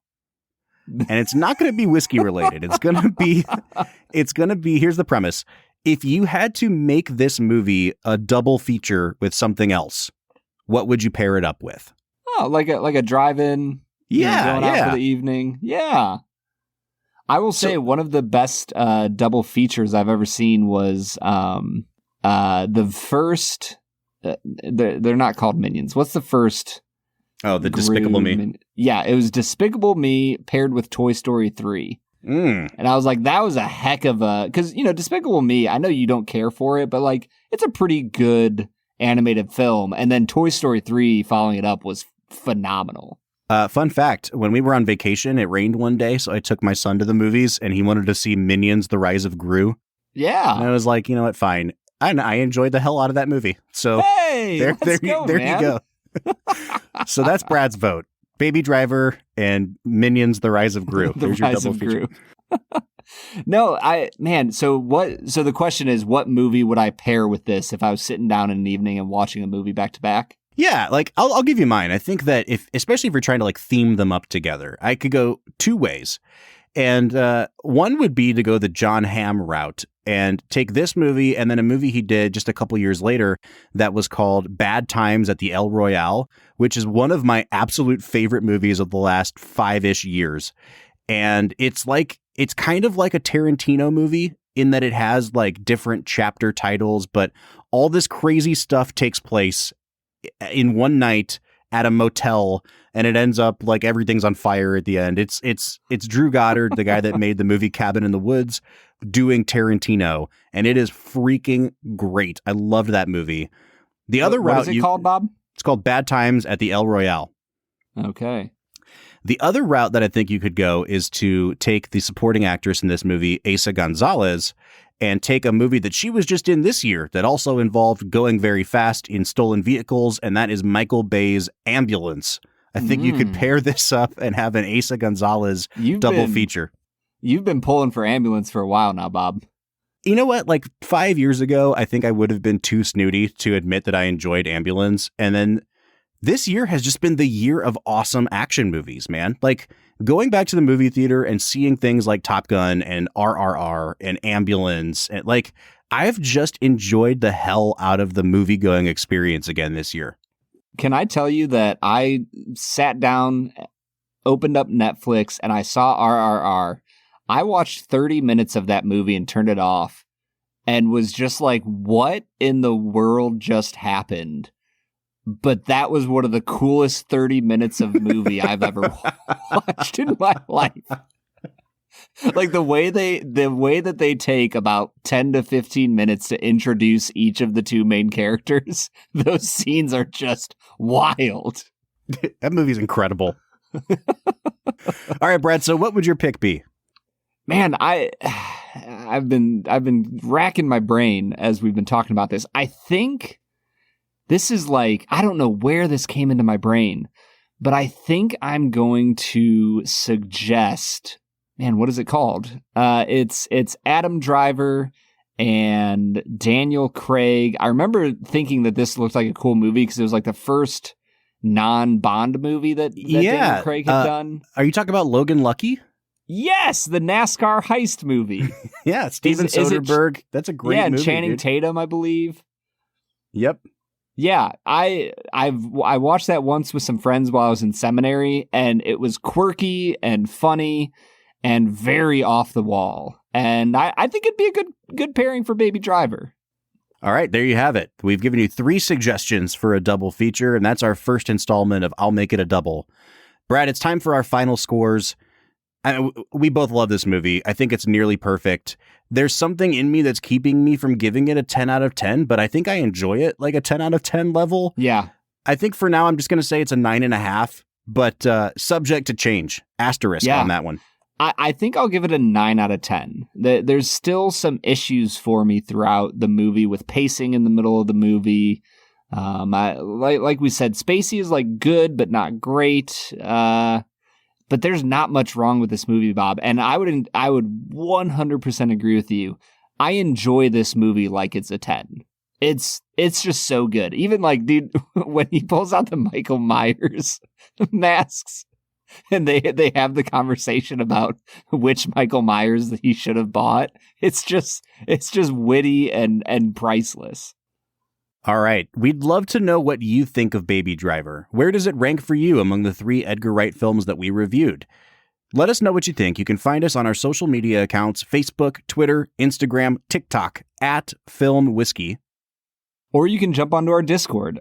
And it's not going to be whiskey related. It's going to be, here's the premise. If you had to make this movie a double feature with something else, what would you pair it up with? Oh, like a drive-in. Yeah. Going out for the evening. Yeah. I will say one of the best double features I've ever seen was the first... they're not called Minions. What's the first? Oh, the Despicable Me. Yeah, it was Despicable Me paired with Toy Story 3. And I was like, that was a heck of a... Because, Despicable Me, I know you don't care for it, but like, it's a pretty good animated film. And then Toy Story 3 following it up was phenomenal. Fun fact, when we were on vacation, it rained one day, so I took my son to the movies, and he wanted to see Minions: The Rise of Gru. Yeah. And I was like, you know what, fine. And I enjoyed the hell out of that movie. So hey, there you go. So that's Brad's vote. Baby Driver and Minions: The Rise of Gru. There's your double feature. No, so the question is, what movie would I pair with this if I was sitting down in an evening and watching a movie back to back? Yeah, like I'll give you mine. I think that especially if you're trying to like theme them up together, I could go two ways. And one would be to go the John Hamm route and take this movie and then a movie he did just a couple years later that was called Bad Times at the El Royale, which is one of my absolute favorite movies of the last 5-ish years. And it's kind of like a Tarantino movie in that it has like different chapter titles, but all this crazy stuff takes place in one night at a motel, and it ends up like everything's on fire at the end. It's Drew Goddard, the guy that made the movie Cabin in the Woods, doing Tarantino, and it is freaking great. I loved that movie. The other route, what is it called, Bob? It's called Bad Times at the El Royale. Okay. The other route that I think you could go is to take the supporting actress in this movie, Asa Gonzalez, and take a movie that she was just in this year that also involved going very fast in stolen vehicles, and that is Michael Bay's Ambulance. I think you could pair this up and have an Asa Gonzalez double feature. You've been pulling for Ambulance for a while now, Bob. You know what? Like 5 years ago, I think I would have been too snooty to admit that I enjoyed Ambulance, and then this year has just been the year of awesome action movies, man. Like going back to the movie theater and seeing things like Top Gun and RRR and Ambulance, and like I've just enjoyed the hell out of the movie going experience again this year. Can I tell you that I sat down, opened up Netflix, and I saw RRR. I watched 30 minutes of that movie and turned it off and was just like, what in the world just happened? But that was one of the coolest 30 minutes of movie I've ever watched in my life. Like the way that they take about 10 to 15 minutes to introduce each of the two main characters, those scenes are just wild. That movie's incredible. All right, Brad, so what would your pick be? Man, I've been racking my brain as we've been talking about this. I think this is like, I don't know where this came into my brain, but I think I'm going to suggest man, what is it called? It's Adam Driver and Daniel Craig. I remember thinking that this looked like a cool movie because it was like the first non-Bond movie that Daniel Craig had done. Are you talking about Logan Lucky? Yes, the NASCAR heist movie. Yeah, Steven Soderbergh. That's a great movie. Yeah, Channing dude. Tatum, I believe. Yep. Yeah, I watched that once with some friends while I was in seminary, and it was quirky and funny and very off the wall. And I think it'd be a good pairing for Baby Driver. All right, there you have it. We've given you 3 suggestions for a double feature, and that's our first installment of I'll Make It a Double. Brad, it's time for our final scores. We both love this movie. I think it's nearly perfect. There's something in me that's keeping me from giving it a 10 out of 10, but I think I enjoy it like a 10 out of 10 level. Yeah. I think for now, I'm just going to say it's a 9.5, but subject to change. Asterisk on that one. I think I'll give it a 9 out of 10. There's still some issues for me throughout the movie with pacing in the middle of the movie. Like we said, Spacey is like good, but not great. But there's not much wrong with this movie, Bob. And I would 100% agree with you. I enjoy this movie like it's a 10. It's just so good. Even like, dude, when he pulls out the Michael Myers masks and they have the conversation about which Michael Myers that he should have bought. It's just witty and priceless. All right. We'd love to know what you think of Baby Driver. Where does it rank for you among the 3 Edgar Wright films that we reviewed? Let us know what you think. You can find us on our social media accounts, Facebook, Twitter, Instagram, TikTok, @FilmWhiskey. Or you can jump onto our Discord.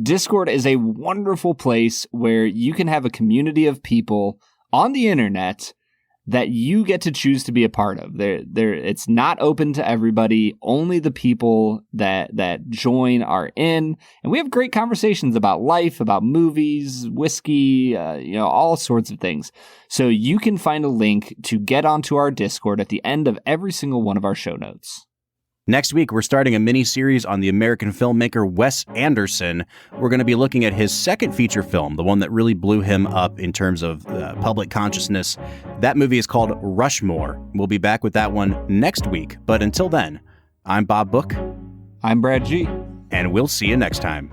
Discord is a wonderful place where you can have a community of people on the internet that you get to choose to be a part of. It's not open to everybody. Only the people that join are in. And we have great conversations about life, about movies, whiskey, all sorts of things. So you can find a link to get onto our Discord at the end of every single one of our show notes. Next week, we're starting a mini-series on the American filmmaker Wes Anderson. We're going to be looking at his second feature film, the one that really blew him up in terms of public consciousness. That movie is called Rushmore. We'll be back with that one next week. But until then, I'm Bob Book. I'm Brad G. And we'll see you next time.